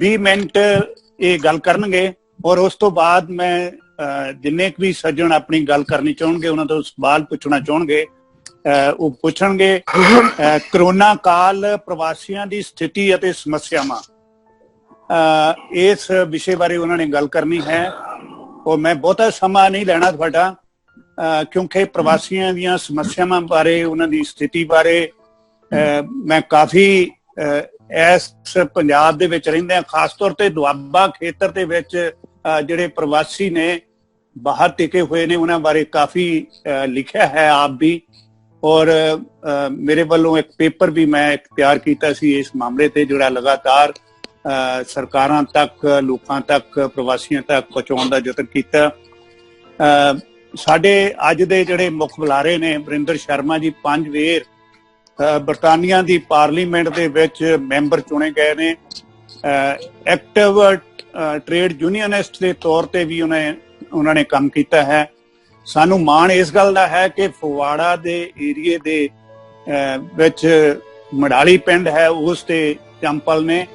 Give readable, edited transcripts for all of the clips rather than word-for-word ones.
20 minute ਇਹ ਗੱਲ ਕਰਨਗੇ ਔਰ ਉਸ ਤੋਂ ਬਾਅਦ ਮੈਂ ਜਿੰਨੇ ਵੀ ਸੱਜਣ ਆਪਣੀ ਗੱਲ ਕਰਨੀ ਚਾਹਣਗੇ ਉਹਨਾਂ ਤੋਂ ਸਵਾਲ ਪੁੱਛਣਾ ਚਾਹਣਗੇ ਉਹ ਪੁੱਛਣਗੇ। ਕਰੋਨਾ ਕਾਲ ਪ੍ਰਵਾਸੀਆਂ ਦੀ ਸਥਿਤੀ ਅਤੇ ਸਮੱਸਿਆਵਾਂ, ਇਸ ਵਿਸ਼ੇ ਬਾਰੇ ਉਹਨਾਂ ਨੇ ਗੱਲ ਕਰਨੀ ਹੈ। ਔਰ ਮੈਂ ਬਹੁਤਾ ਸਮਾਂ ਨਹੀਂ ਲੈਣਾ ਤੁਹਾਡਾ, ਕਿਉਂਕਿ ਪ੍ਰਵਾਸੀਆਂ ਦੀਆਂ ਸਮੱਸਿਆਵਾਂ ਬਾਰੇ, ਉਹਨਾਂ ਦੀ ਸਥਿਤੀ ਬਾਰੇ ਮੈਂ ਕਾਫੀ ਇਸ ਪੰਜਾਬ ਦੇ ਵਿੱਚ ਰਹਿੰਦੇ ਹਾਂ, ਖਾਸ ਤੌਰ ਤੇ ਦੁਆਬਾ ਖੇਤਰ ਦੇ ਵਿੱਚ ਜਿਹੜੇ ਪ੍ਰਵਾਸੀ ਨੇ ਬਾਹਰ ਟਿਕੇ ਹੋਏ ਨੇ ਉਹਨਾਂ ਬਾਰੇ ਕਾਫੀ ਲਿਖਿਆ ਹੈ ਆਪ ਵੀ। ਔਰ ਮੇਰੇ ਵੱਲੋਂ ਇੱਕ ਪੇਪਰ ਵੀ ਮੈਂ ਤਿਆਰ ਕੀਤਾ ਸੀ ਇਸ ਮਾਮਲੇ ਤੇ, ਜਿਹੜਾ ਲਗਾਤਾਰ ਸਰਕਾਰਾਂ ਤੱਕ, ਲੋਕਾਂ ਤੱਕ, ਪ੍ਰਵਾਸੀਆਂ ਤੱਕ ਪਹੁੰਚਾਉਣ ਦਾ ਯਤਨ ਕੀਤਾ। ਸਾਡੇ ਅੱਜ ਦੇ ਜਿਹੜੇ ਮੁੱਖ ਬੁਲਾਰੇ ਨੇ ਵਰਿੰਦਰ ਸ਼ਰਮਾ ਜੀ 5 ਵੇਰ ਬਰਤਾਨੀਆ ਦੀ ਪਾਰਲੀਮੈਂਟ ਦੇ ਵਿੱਚ ਮੈਂਬਰ ਚੁਣੇ ਗਏ ਨੇ। ਐਕਟਿਵ ਟ੍ਰੇਡ ਯੂਨੀਅਨਿਸਟ ਦੇ ਤੌਰ ਤੇ ਵੀ ਉਹਨਾਂ ਨੇ ਕੰਮ ਕੀਤਾ ਹੈ। ਸਾਨੂੰ ਮਾਣ ਇਸ ਗੱਲ ਦਾ ਹੈ ਕਿ ਫਗਵਾੜਾ ਦੇ ਏਰੀਏ ਦੇ ਵਿੱਚ ਮੜਾਲੀ ਪਿੰਡ ਹੈ, ਉਸ ਤੇ ਚੰਪਲ ਨੇ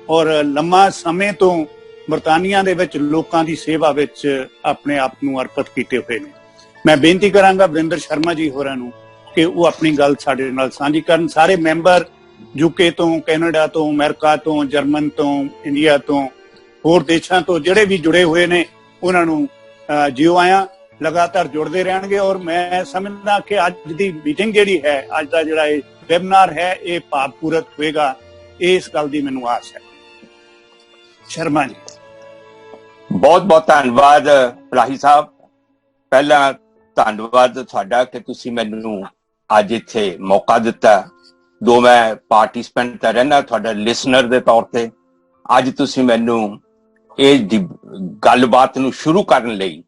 ਔਰ ਲੰਮਾ ਸਮੇਂ ਤੋਂ ਬਰਤਾਨੀਆ ਦੇ ਵਿੱਚ ਲੋਕਾਂ ਦੀ ਸੇਵਾ ਵਿੱਚ ਆਪਣੇ ਆਪ ਨੂੰ ਅਰਪਿਤ ਕੀਤੇ ਹੋਏ ਨੇ। ਮੈਂ ਬੇਨਤੀ ਕਰਾਂਗਾ ਵਰਿੰਦਰ ਸ਼ਰਮਾ ਜੀ ਹੋਰਾਂ ਨੂੰ ਕਿ ਉਹ ਆਪਣੀ ਗੱਲ ਸਾਡੇ ਨਾਲ ਸਾਂਝੀ ਕਰਨ। ਸਾਰੇ ਮੈਂਬਰ ਯੂਕੇ ਤੋਂ, ਕੈਨੇਡਾ ਤੋਂ, ਅਮਰੀਕਾ ਤੋਂ, ਜਰਮਨ ਤੋਂ, ਇੰਡੀਆ ਤੋਂ, ਹੋਰ ਦੇਸ਼ਾਂ ਤੋਂ ਜਿਹੜੇ ਵੀ ਜੁੜੇ ਹੋਏ ਨੇ ਉਹਨਾਂ ਨੂੰ ਜਿਉ ਆਇਆਂ। ਲਗਾਤਾਰ ਜੁੜਦੇ ਰਹਿਣਗੇ ਔਰ ਮੈਂ ਸਮਝਦਾ ਕਿ ਅੱਜ ਦੀ ਮੀਟਿੰਗ ਜਿਹੜੀ ਹੈ, ਅੱਜ ਦਾ ਜਿਹੜਾ ਇਹ ਵੈਬਨਾਰ ਹੈ, ਇਹ ਭਾਵਪੂਰਤ ਹੋਏਗਾ, ਇਸ ਗੱਲ ਦੀ ਮੈਨੂੰ ਆਸ ਹੈ। ਸ਼ਰਮਾ ਜੀ। ਬਹੁਤ ਬਹੁਤ ਧੰਨਵਾਦ ਪਲਾਹੀ ਸਾਹਿਬ। ਪਹਿਲਾਂ ਧੰਨਵਾਦ ਤੁਹਾਡਾ ਕਿ ਤੁਸੀਂ ਮੈਨੂੰ ਅੱਜ ਇੱਥੇ ਮੌਕਾ ਦਿੱਤਾ। ਦੋ ਮੈਂ ਪਾਰਟਿਸਪੈਂਟ ਤਾਂ ਰਹਿਣਾ ਤੁਹਾਡਾ ਲਿਸਨਰ ਦੇ ਤੌਰ ਤੇ, ਅੱਜ ਤੁਸੀਂ ਮੈਨੂੰ ਇਹ ਗੱਲਬਾਤ ਨੂੰ ਸ਼ੁਰੂ ਕਰਨ ਲਈ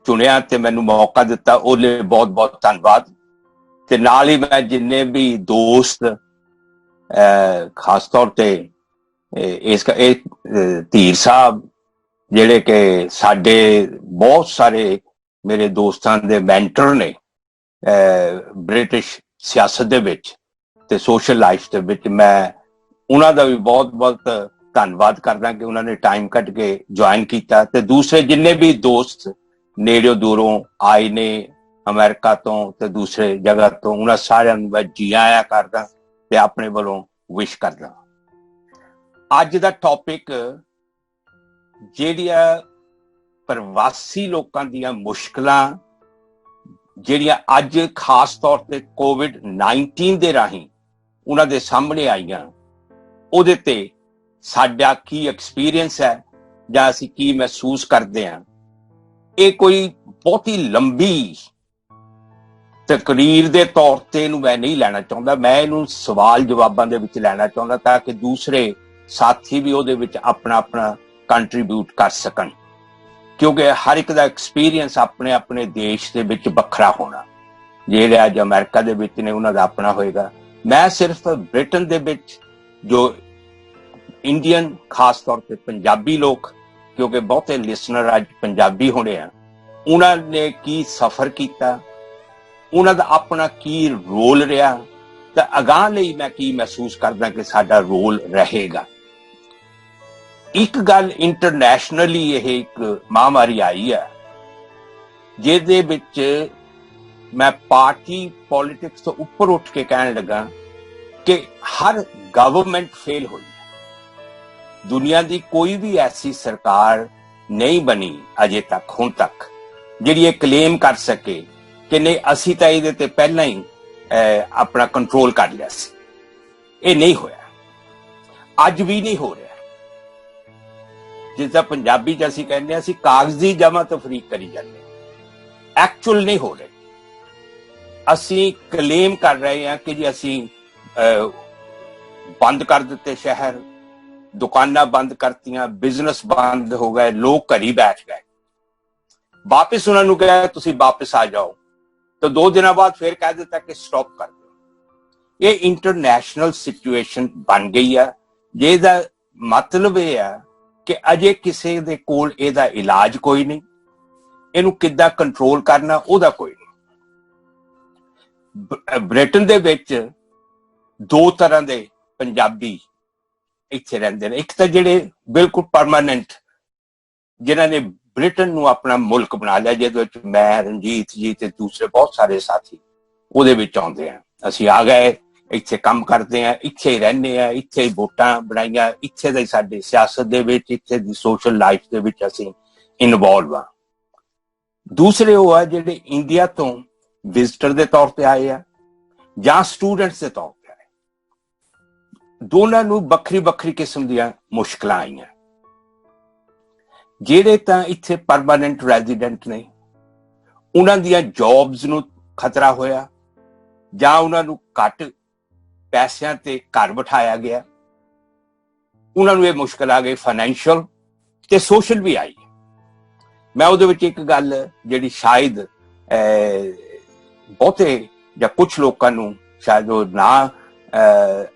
ਚੁਣਿਆ ਤੇ ਮੈਨੂੰ ਮੌਕਾ ਦਿੱਤਾ, ਉਹਦੇ ਬਹੁਤ ਬਹੁਤ ਧੰਨਵਾਦ। ਤੇ ਨਾਲ ਹੀ ਮੈਂ ਜਿੰਨੇ ਵੀ ਦੋਸਤ ਖਾਸ ਤੌਰ ਤੇ ਇਹ ਧੀਰ ਸਾਹਿਬ ਜਿਹੜੇ ਕਿ ਸਾਡੇ ਬਹੁਤ ਸਾਰੇ ਮੇਰੇ ਦੋਸਤਾਂ ਦੇ ਮੈਂਟਰ ਨੇ ਬ੍ਰਿਟਿਸ਼ ਸਿਆਸਤ ਦੇ ਵਿੱਚ ਤੇ ਸੋਸ਼ਲ ਲਾਈਫ ਦੇ ਵਿੱਚ, ਮੈਂ ਉਹਨਾਂ ਦਾ ਵੀ ਬਹੁਤ ਬਹੁਤ ਧੰਨਵਾਦ ਕਰਦਾ ਕਿ ਉਹਨਾਂ ਨੇ ਟਾਈਮ ਕੱਢ ਕੇ ਜੁਆਇਨ ਕੀਤਾ। ਤੇ ਦੂਸਰੇ ਜਿੰਨੇ ਵੀ ਦੋਸਤ ਨੇੜਿਓਂ ਦੂਰੋਂ ਆਏ ਨੇ ਅਮਰੀਕਾ ਤੋਂ ਤੇ ਦੂਸਰੇ ਜਗ੍ਹਾ ਤੋਂ, ਉਹਨਾਂ ਸਾਰਿਆਂ ਨੂੰ ਮੈਂ ਜੀ ਆਇਆਂ ਕਰਦਾ ਤੇ ਆਪਣੇ ਵੱਲੋਂ ਵਿਸ਼ ਕਰਦਾ। ਅੱਜ ਦਾ ਟੌਪਿਕ ਜਿਹੜੀਆਂ ਪ੍ਰਵਾਸੀ ਲੋਕਾਂ ਦੀਆਂ ਮੁਸ਼ਕਲਾਂ ਜਿਹੜੀਆਂ ਅੱਜ ਖਾਸ ਤੌਰ ਤੇ COVID-19 ਦੇ ਰਾਹੀਂ ਉਹਨਾਂ ਦੇ ਸਾਹਮਣੇ ਆਈਆਂ, ਉਹਦੇ ਤੇ ਸਾਡਾ ਕੀ ਐਕਸਪੀਰੀਅੰਸ ਹੈ ਜਾਂ ਅਸੀਂ ਕੀ ਮਹਿਸੂਸ ਕਰਦੇ ਹਾਂ। ਇਹ ਕੋਈ ਬਹੁਤੀ ਲੰਬੀ ਤਕਰੀਰ ਦੇ ਤੌਰ ਤੇ ਇਹਨੂੰ ਮੈਂ ਨਹੀਂ ਲੈਣਾ ਚਾਹੁੰਦਾ, ਮੈਂ ਇਹਨੂੰ ਸਵਾਲ ਜਵਾਬਾਂ ਦੇ ਵਿੱਚ ਲੈਣਾ ਚਾਹੁੰਦਾ ਤਾਂ ਕਿ ਦੂਸਰੇ ਸਾਥੀ ਵੀ ਉਹਦੇ ਵਿੱਚ ਆਪਣਾ ਆਪਣਾ ਕੰਟਰੀਬਿਊਟ ਕਰ ਸਕਣ, ਕਿਉਂਕਿ ਹਰ ਇੱਕ ਦਾ ਐਕਸਪੀਰੀਅੰਸ ਆਪਣੇ ਆਪਣੇ ਦੇਸ਼ ਦੇ ਵਿੱਚ ਵੱਖਰਾ ਹੋਣਾ। ਜਿਹੜੇ ਅੱਜ ਅਮਰੀਕਾ ਦੇ ਵਿੱਚ ਨੇ ਉਹਨਾਂ ਦਾ ਆਪਣਾ ਹੋਏਗਾ। ਮੈਂ ਸਿਰਫ ਬ੍ਰਿਟਨ ਦੇ ਵਿੱਚ ਜੋ ਇੰਡੀਅਨ, ਖਾਸ ਤੌਰ ਤੇ ਪੰਜਾਬੀ ਲੋਕ, ਕਿਉਂਕਿ ਬਹੁਤੇ ਲਿਸਨਰ ਅੱਜ ਪੰਜਾਬੀ ਹੋਣੇ ਆ, ਉਹਨਾਂ ਨੇ ਕੀ ਸਫ਼ਰ ਕੀਤਾ, ਉਹਨਾਂ ਦਾ ਆਪਣਾ ਕੀ ਰੋਲ ਰਿਹਾ ਤਾਂ ਅਗਾਂਹ ਲਈ ਮੈਂ ਕੀ ਮਹਿਸੂਸ ਕਰਦਾ ਕਿ ਸਾਡਾ ਰੋਲ ਰਹੇਗਾ। ਇੱਕ ਗੱਲ ਇੰਟਰਨੈਸ਼ਨਲੀ ਇਹ ਇੱਕ ਮਹਾਮਾਰੀ ਆਈ ਹੈ ਜਿਹਦੇ ਵਿੱਚ ਮੈਂ ਪਾਰਟੀ ਪੋਲਿਟਿਕਸ ਤੋਂ ਉੱਪਰ ਉੱਠ ਕੇ ਕਹਿਣ ਲੱਗਾ ਕਿ ਹਰ ਗਵਰਨਮੈਂਟ ਫੇਲ ਹੋਈ। ਦੁਨੀਆ ਦੀ ਕੋਈ ਵੀ ਐਸੀ ਸਰਕਾਰ ਨਹੀਂ ਬਣੀ ਅਜੇ ਤੱਕ, ਹੁਣ ਤੱਕ, ਜਿਹੜੀ ਇਹ ਕਲੇਮ ਕਰ ਸਕੇ ਕਿ ਨਹੀਂ ਅਸੀਂ ਤਾਂ ਇਹਦੇ ਤੇ ਪਹਿਲਾਂ ਹੀ ਆਪਣਾ ਕੰਟਰੋਲ ਕਰ ਲਿਆ ਸੀ। ਇਹ ਨਹੀਂ ਹੋਇਆ, ਅੱਜ ਵੀ ਨਹੀਂ ਹੋ ਰਿਹਾ। ਜਿਸਦਾ ਪੰਜਾਬੀ ਚ ਅਸੀਂ ਕਹਿੰਦੇ ਹਾਂ, ਅਸੀਂ ਕਾਗਜ਼ੀ ਜਮਾ ਤਫਰੀਕ ਕਰੀ ਜਾਂਦੇ, ਐਕਚੁਅਲ ਨਹੀਂ ਹੋ ਰਹੇ। ਅਸੀਂ ਕਲੇਮ ਕਰ ਰਹੇ ਹਾਂ ਕਿ ਜੀ ਅਸੀਂ ਬੰਦ ਕਰ ਦਿੱਤੇ ਸ਼ਹਿਰ, ਦੁਕਾਨਾਂ ਬੰਦ ਕਰਤੀਆਂ, ਬਿਜ਼ਨਸ ਬੰਦ ਹੋ ਗਏ, ਲੋਕ ਘਰੀ ਬੈਠ ਗਏ। ਵਾਪਿਸ ਉਹਨਾਂ ਨੂੰ ਕਿਹਾ ਤੁਸੀਂ ਵਾਪਿਸ ਆ ਜਾਓ, ਤਾਂ 2 ਦਿਨਾਂ ਬਾਅਦ ਫਿਰ ਕਹਿ ਦਿੱਤਾ ਕਿ ਸਟਾਪ ਕਰ ਦਿਓ। ਇਹ ਇੰਟਰਨੈਸ਼ਨਲ ਸਿਚੁਏਸ਼ਨ ਬਣ ਗਈ ਆ, ਜਿਹਦਾ ਮਤਲਬ ਇਹ ਆ ਕਿ ਅਜੇ ਕਿਸੇ ਦੇ ਕੋਲ ਇਹਦਾ ਇਲਾਜ ਕੋਈ ਨਹੀਂ, ਇਹਨੂੰ ਕਿੱਦਾਂ ਕੰਟਰੋਲ ਕਰਨਾ ਉਹਦਾ ਕੋਈ ਨਹੀਂ। ਬ੍ਰਿਟਨ ਦੇ ਵਿੱਚ 2 ਤਰ੍ਹਾਂ ਦੇ ਪੰਜਾਬੀ ਇੱਥੇ ਰਹਿੰਦੇ ਨੇ, ਇੱਕ ਤਾਂ ਜਿਹੜੇ ਬਿਲਕੁਲ ਪਰਮਾਨੈਂਟ ਜਿਨ੍ਹਾਂ ਨੇ ਬ੍ਰਿਟਨ ਨੂੰ ਆਪਣਾ ਮੁਲਕ ਬਣਾ ਲਿਆ, ਜਿਹਦੇ ਵਿੱਚ ਮੈਂ, ਰਣਜੀਤ ਜੀ ਤੇ ਦੂਸਰੇ ਬਹੁਤ ਸਾਰੇ ਸਾਥੀ ਉਹਦੇ ਵਿੱਚ ਆਉਂਦੇ ਆ। ਅਸੀਂ ਆ ਗਏ, ਇੱਥੇ ਕੰਮ ਕਰਦੇ ਆ, ਇੱਥੇ ਹੀ ਰਹਿੰਦੇ ਆ, ਇੱਥੇ ਹੀ ਵੋਟਾਂ ਬਣਾਈਆਂ, ਇੱਥੇ ਦਾ ਹੀ ਸਾਡੀ ਸਿਆਸਤ ਦੇ ਵਿੱਚ, ਇੱਥੇ ਦੀ ਸੋਸ਼ਲ ਲਾਈਫ ਦੇ ਵਿੱਚ ਅਸੀਂ ਇਨਵੋਲਵ ਆ। ਦੂਸਰੇ ਉਹ ਆ ਜਿਹੜੇ ਇੰਡੀਆ ਤੋਂ ਵਿਜ਼ਟਰ ਦੇ ਤੌਰ ਤੇ ਆਏ ਆ ਜਾਂ ਸਟੂਡੈਂਟਸ ਦੇ ਤੌਰ ਤੇ ਆਏ। ਦੋਨਾਂ ਨੂੰ ਵੱਖਰੀ ਵੱਖਰੀ ਕਿਸਮ ਦੀਆਂ ਮੁਸ਼ਕਲਾਂ ਆਈਆਂ। ਜਿਹੜੇ ਤਾਂ ਇੱਥੇ ਪਰਮਾਨੈਂਟ ਰੈਜ਼ੀਡੈਂਟ ਨੇ ਉਹਨਾਂ ਦੀਆਂ ਜੌਬਸ ਨੂੰ ਖਤਰਾ ਹੋਇਆ, ਜਾਂ ਉਹਨਾਂ ਨੂੰ ਘੱਟ ਪੈਸਿਆਂ ਤੇ ਘਰ ਬਿਠਾਇਆ ਗਿਆ, ਉਹਨਾਂ ਨੂੰ ਇਹ ਮੁਸ਼ਕਲ ਆ ਗਈ, ਫਾਈਨੈਂਸ਼ੀਅਲ ਤੇ ਸੋਸ਼ਲ ਵੀ ਆਈ। ਮੈਂ ਉਹਦੇ ਵਿੱਚ ਇੱਕ ਗੱਲ ਜਿਹੜੀ ਸ਼ਾਇਦ ਬਹੁਤੇ ਜਾਂ ਕੁਝ ਲੋਕਾਂ ਨੂੰ ਸ਼ਾਇਦ ਉਹ ਨਾ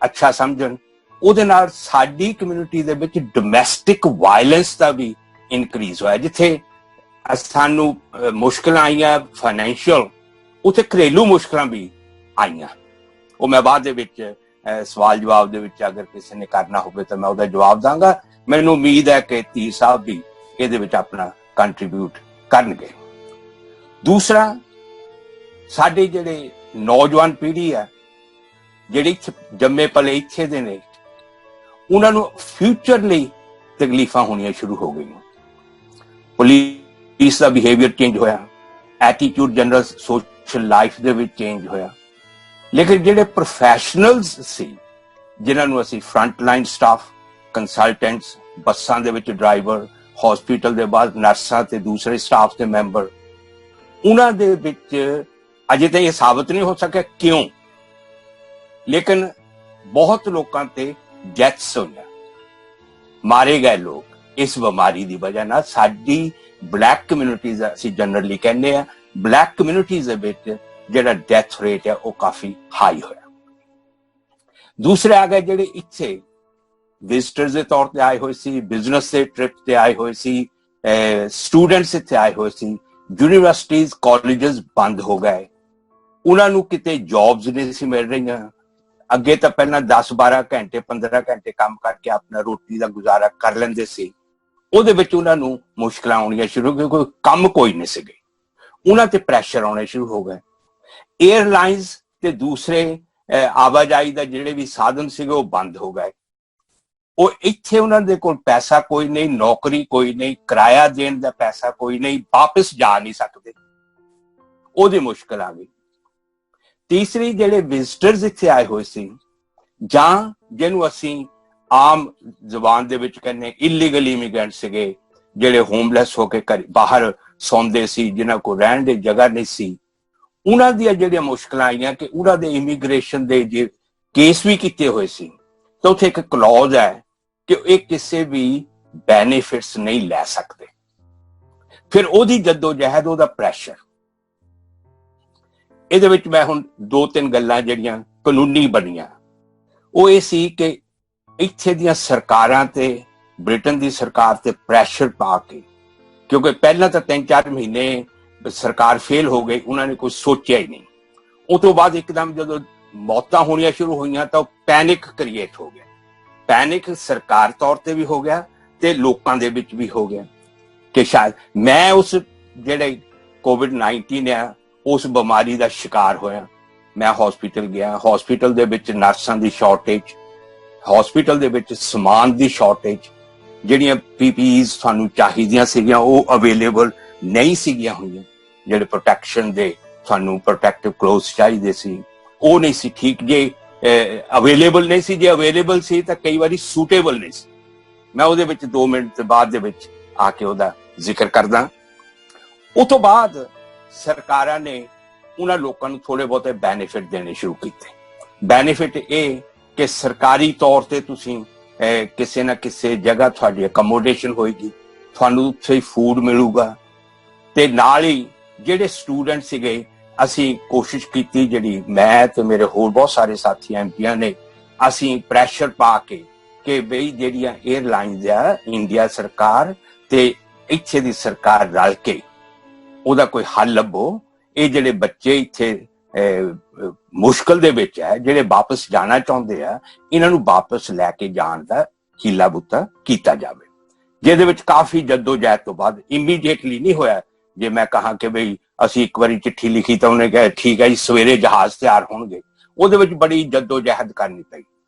ਅੱਛਾ ਸਮਝਣ, ਉਹਦੇ ਨਾਲ ਸਾਡੀ ਕਮਿਊਨਿਟੀ ਦੇ ਵਿੱਚ ਡੋਮੈਸਟਿਕ ਵਾਇਲੈਂਸ ਦਾ ਵੀ ਇਨਕਰੀਜ਼ ਹੋਇਆ। ਜਿੱਥੇ ਸਾਨੂੰ ਮੁਸ਼ਕਲਾਂ ਆਈਆਂ ਫਾਈਨੈਂਸ਼ੀਅਲ, ਉੱਥੇ ਘਰੇਲੂ ਮੁਸ਼ਕਲਾਂ ਵੀ ਆਈਆਂ। ਉਹ ਮੈਂ ਬਾਅਦ ਦੇ ਵਿੱਚ ਸਵਾਲ ਜਵਾਬ ਦੇ ਵਿੱਚ ਅਗਰ ਕਿਸੇ ਨੇ ਕਰਨਾ ਹੋਵੇ ਤਾਂ ਮੈਂ ਉਹਦਾ ਜਵਾਬ ਦਾਂਗਾ। ਮੈਨੂੰ ਉਮੀਦ ਹੈ ਕਿ ਧੀਰ ਸਾਹਿਬ ਵੀ ਇਹਦੇ ਵਿੱਚ ਆਪਣਾ ਕੰਟਰੀਬਿਊਟ ਕਰਨਗੇ। ਦੂਸਰਾ, ਸਾਡੇ ਜਿਹੜੇ ਨੌਜਵਾਨ ਪੀੜ੍ਹੀ ਹੈ, ਜਿਹੜੇ ਇੱਥੇ ਜੰਮੇ ਪਲੇ ਇੱਥੇ ਦੇ ਨੇ, ਉਹਨਾਂ ਨੂੰ ਫਿਊਚਰ ਲਈ ਤਕਲੀਫਾਂ ਹੋਣੀਆਂ ਸ਼ੁਰੂ ਹੋ ਗਈਆਂ। ਪੁਲਿਸ ਦਾ ਬਿਹੇਵੀਅਰ ਚੇਂਜ ਹੋਇਆ, ਐਟੀਟਿਊਡ ਜਨਰਲ ਸੋਸ਼ਲ ਲਾਈਫ ਦੇ ਵਿੱਚ ਚੇਂਜ ਹੋਇਆ। ਲੇਕਿਨ ਜਿਹੜੇ ਪ੍ਰੋਫੈਸ਼ਨਲਸ ਸੀ, ਜਿਨ੍ਹਾਂ ਨੂੰ ਅਸੀਂ ਫਰੰਟ ਲਾਈਨ ਸਟਾਫ, ਕੰਸਲਟੈਂਟਸ, ਬੱਸਾਂ ਦੇ ਵਿੱਚ ਡਰਾਈਵਰ, ਹਸਪੀਟਲ ਦੇ ਬਾਅਦ ਨਰਸਾਂ ਤੇ ਦੂਸਰੇ ਸਟਾਫ ਦੇ ਮੈਂਬਰ, ਉਹਨਾਂ ਦੇ ਵਿੱਚ ਅਜੇ ਤਾਂ ਇਹ ਸਾਬਤ ਨਹੀਂ ਹੋ ਸਕਿਆ ਕਿਉਂ, ਲੇਕਿਨ ਬਹੁਤ ਲੋਕਾਂ ਤੇ ਡੈਥਸ ਹੋਈਆਂ, ਮਾਰੇ ਗਏ ਲੋਕ ਇਸ ਬਿਮਾਰੀ ਦੀ ਵਜ੍ਹਾ ਨਾਲ। ਸਾਡੀ ਬਲੈਕ ਕਮਿਊਨਿਟੀਜ਼, ਅਸੀਂ ਜਨਰਲੀ ਕਹਿੰਦੇ ਆ, ਬਲੈਕ ਕਮਿਊਨਿਟੀਜ਼ ਦੇ ਵਿੱਚ ਜਿਹੜਾ ਡੈਥ ਰੇਟ ਹੈ ਉਹ ਕਾਫੀ ਹਾਈ ਹੋਇਆ। ਦੂਸਰੇ ਆ ਗਏ ਜਿਹੜੇ ਇੱਥੇ ਵਿਜ਼ਟਰਸ ਦੇ ਤੌਰ ਤੇ ਆਏ ਹੋਏ ਸੀ, ਬਿਜ਼ਨਸ ਦੇ ਟ੍ਰਿਪ ਤੇ ਆਏ ਹੋਏ ਸੀ, ਸਟੂਡੈਂਟਸ ਇੱਥੇ ਆਏ ਹੋਏ ਸੀ। ਯੂਨੀਵਰਸਿਟੀਜ਼, ਕਾਲਜਸ ਬੰਦ ਹੋ ਗਏ, ਉਹਨਾਂ ਨੂੰ ਕਿਤੇ ਜੌਬਸ ਨਹੀਂ ਸੀ ਮਿਲ ਰਹੀਆਂ। ਅੱਗੇ ਤਾਂ ਪਹਿਲਾਂ 10-12 ਘੰਟੇ 15 ਘੰਟੇ ਕੰਮ ਕਰਕੇ ਆਪਣਾ ਰੋਟੀ ਦਾ ਗੁਜ਼ਾਰਾ ਕਰ ਲੈਂਦੇ ਸੀ, ਉਹਦੇ ਵਿੱਚ ਉਹਨਾਂ ਨੂੰ ਮੁਸ਼ਕਲਾਂ ਆਉਣੀਆਂ ਸ਼ੁਰੂ ਹੋ ਗਈਆਂ, ਕੋਈ ਕੰਮ ਕੋਈ ਨਹੀਂ ਸੀਗੇ, ਉਹਨਾਂ ਤੇ ਪ੍ਰੈਸ਼ਰ ਆਉਣੇ ਸ਼ੁਰੂ ਹੋ ਗਏ। 에ਅਰਲਾਈਨਸ ਤੇ ਦੂਸਰੇ ਆਵਾਜਾਈ ਦਾ ਜਿਹੜੇ ਵੀ ਸਾਧਨ ਸੀਗੇ ਉਹ ਬੰਦ ਹੋ ਗਏ। ਉਹ ਇੱਥੇ ਉਹਨਾਂ ਦੇ ਕੋਲ ਪੈਸਾ ਕੋਈ ਨਹੀਂ, ਨੌਕਰੀ ਕੋਈ ਨਹੀਂ, ਕਿਰਾਇਆ ਦੇਣ ਦਾ ਪੈਸਾ ਕੋਈ ਨਹੀਂ, ਵਾਪਸ ਜਾ ਨਹੀਂ ਸਕਦੇ, ਉਹਦੀ ਮੁਸ਼ਕਲ ਆ ਗਈ। ਤੀਸਰੀ, ਜਿਹੜੇ ਵਿਜ਼ਟਰਸ ਇੱਥੇ ਆਏ ਹੋਏ ਸੀ, ਜਾਂ ਜਿਹਨੂੰ ਅਸੀਂ ਆਮ ਜ਼ੁਬਾਨ ਦੇ ਵਿੱਚ ਕਹਿੰਦੇ ਇਲੀਗਲ ਇਮੀਗ੍ਰੈਂਟ ਸੀਗੇ, ਜਿਹੜੇ ਹੋਮਲੈਸ ਹੋ ਕੇ ਬਾਹਰ ਸੌਂਦੇ ਸੀ, ਜਿਨ੍ਹਾਂ ਕੋਲ ਰਹਿਣ ਦੀ ਜਗ੍ਹਾ ਨਹੀਂ ਸੀ, ਉਹਨਾਂ ਦੀਆਂ ਜਿਹੜੀਆਂ ਮੁਸ਼ਕਲਾਂ ਆਈਆਂ ਕਿ ਉਹਨਾਂ ਦੇ ਇਮੀਗ੍ਰੇਸ਼ਨ ਦੇ ਜੇ ਕੇਸ ਵੀ ਕੀਤੇ ਹੋਏ ਸੀ ਤਾਂ ਉੱਥੇ ਇੱਕ ਕਲੌਜ਼ ਹੈ ਕਿ ਇਹ ਕਿਸੇ ਵੀ ਬੈਨੀਫਿਟਸ ਨਹੀਂ ਲੈ ਸਕਦੇ। ਫਿਰ ਉਹਦੀ ਜੱਦੋ-ਜਹਿਦ, ਉਹਦਾ ਪ੍ਰੈਸ਼ਰ। ਇਹਦੇ ਵਿੱਚ ਮੈਂ ਹੁਣ 2-3 ਗੱਲਾਂ ਜਿਹੜੀਆਂ ਕਾਨੂੰਨੀ ਬਣੀਆਂ, ਉਹ ਇਹ ਸੀ ਕਿ ਇੱਥੇ ਦੀਆਂ ਸਰਕਾਰਾਂ ਤੇ ਬ੍ਰਿਟਨ ਦੀ ਸਰਕਾਰ ਤੇ ਪ੍ਰੈਸ਼ਰ ਪਾ ਕੇ, ਕਿਉਂਕਿ ਪਹਿਲਾਂ ਤਾਂ 3-4 ਮਹੀਨੇ ਸਰਕਾਰ ਫੇਲ ਹੋ ਗਈ, ਉਹਨਾਂ ਨੇ ਕੁਝ ਸੋਚਿਆ ਹੀ ਨਹੀਂ। ਉਹ ਤੋਂ ਬਾਅਦ ਇੱਕਦਮ ਜਦੋਂ ਮੌਤਾਂ ਹੋਣੀਆਂ ਸ਼ੁਰੂ ਹੋਈਆਂ ਤਾਂ ਪੈਨਿਕ ਕ੍ਰੀਏਟ ਹੋ ਗਿਆ। ਪੈਨਿਕ ਸਰਕਾਰ ਤੌਰ ਤੇ ਵੀ ਹੋ ਗਿਆ ਤੇ ਲੋਕਾਂ ਦੇ ਵਿੱਚ ਵੀ ਹੋ ਗਿਆ ਕਿ ਸ਼ਾਇਦ ਮੈਂ ਉਸ ਜਿਹੜੇ COVID-19 ਆ ਉਸ ਬਿਮਾਰੀ ਦਾ ਸ਼ਿਕਾਰ ਹੋਇਆ। ਮੈਂ ਹਸਪੀਟਲ ਗਿਆ, ਹਸਪੀਟਲ ਦੇ ਵਿੱਚ ਨਰਸਾਂ ਦੀ ਸ਼ਾਰਟੇਜ, ਹਸਪੀਟਲ ਦੇ ਵਿੱਚ ਸਮਾਨ ਦੀ ਸ਼ਾਰਟੇਜ, ਜਿਹੜੀਆਂ PPEs ਸਾਨੂੰ ਚਾਹੀਦੀਆਂ ਸੀਗੀਆਂ ਉਹ ਅਵੇਲੇਬਲ ਨਹੀਂ ਸੀਗੀਆਂ ਹੋਈਆਂ, ਜਿਹੜੇ ਪ੍ਰੋਟੈਕਸ਼ਨ ਦੇ ਸਾਨੂੰ ਪ੍ਰੋਟੈਕਟਿਵ ਕਲੋਥਸ ਚਾਹੀਦੇ ਸੀ ਉਹ ਨਹੀਂ ਸੀ ਠੀਕ, ਜੇ ਅਵੇਲੇਬਲ ਨਹੀਂ ਸੀ, ਜੇ ਅਵੇਲੇਬਲ ਸੀ ਤਾਂ ਕਈ ਵਾਰੀ ਸੂਟੇਬਲ ਨਹੀਂ ਸੀ। ਮੈਂ ਉਹਦੇ ਵਿੱਚ 2 ਮਿੰਟ ਬਾਅਦ ਦੇ ਵਿੱਚ ਆ ਕੇ ਉਹਦਾ ਜ਼ਿਕਰ ਕਰਦਾ। ਉਸ ਤੋਂ ਬਾਅਦ ਸਰਕਾਰਾਂ ਨੇ ਉਹਨਾਂ ਲੋਕਾਂ ਨੂੰ ਥੋੜੇ ਬਹੁਤੇ ਬੈਨੀਫਿਟ ਦੇਣੇ ਸ਼ੁਰੂ ਕੀਤੇ। ਬੈਨੀਫਿਟ ਇਹ ਕਿ ਸਰਕਾਰੀ ਤੌਰ ਤੇ ਤੁਸੀਂ ਕਿਸੇ ਨਾ ਕਿਸੇ ਜਗ੍ਹਾ ਤੁਹਾਡੀ ਅਕਮੋਡੇਸ਼ਨ ਹੋਏਗੀ, ਤੁਹਾਨੂੰ ਉੱਥੇ ਫੂਡ ਮਿਲੂਗਾ, ਤੇ ਨਾਲ ਹੀ ਜਿਹੜੇ ਸਟੂਡੈਂਟ ਸੀਗੇ, ਅਸੀਂ ਕੋਸ਼ਿਸ਼ ਕੀਤੀ, ਜਿਹੜੀ ਮੈਂ ਤੇ ਮੇਰੇ ਹੋਰ ਬਹੁਤ ਸਾਰੇ ਸਾਥੀ ਐਮਪੀਆਂ ਨੇ, ਅਸੀਂ ਪ੍ਰੈਸ਼ਰ ਪਾ ਕੇ ਕਿ ਬਈ ਜਿਹੜੀਆਂ 에ਅਰਲਾਈਨਸ ਆ, ਇੰਡੀਆ ਸਰਕਾਰ ਤੇ ਇੱਥੇ ਦੀ ਸਰਕਾਰ ਰਲ ਕੇ ਉਹਦਾ ਕੋਈ ਹੱਲ ਲੱਭੋ। ਇਹ ਜਿਹੜੇ ਬੱਚੇ ਇੱਥੇ ਮੁਸ਼ਕਲ ਦੇ ਵਿੱਚ ਹੈ, ਜਿਹੜੇ ਵਾਪਸ ਜਾਣਾ ਚਾਹੁੰਦੇ ਆ, ਇਹਨਾਂ ਨੂੰ ਵਾਪਸ ਲੈ ਕੇ ਜਾਣ ਦਾ ਹੀਲਾ ਬੁੱਤਾ ਕੀਤਾ ਜਾਵੇ, ਜਿਹਦੇ ਵਿੱਚ ਕਾਫੀ ਜੱਦੋ-ਜਹਿਦ ਤੋਂ ਬਾਅਦ ਇਮੀਡੀਏਟਲੀ ਨਹੀਂ ਹੋਇਆ। ਜੇ ਮੈਂ ਕਹਾਂ ਕਿ ਬਈ ਅਸੀਂ ਇੱਕ ਵਾਰੀ ਚਿੱਠੀ ਲਿਖੀ ਤਾਂ ਉਹਨੇ ਕਿਹਾ ਠੀਕ ਹੈ ਜੀ ਸਵੇਰੇ ਜਹਾਜ਼ ਤਿਆਰ ਹੋਣਗੇ, ਉਹਦੇ ਵਿੱਚ ਬੜੀ ਜੱਦੋ-ਜਹਿਦ ਕਰਨੀ ਪਈ।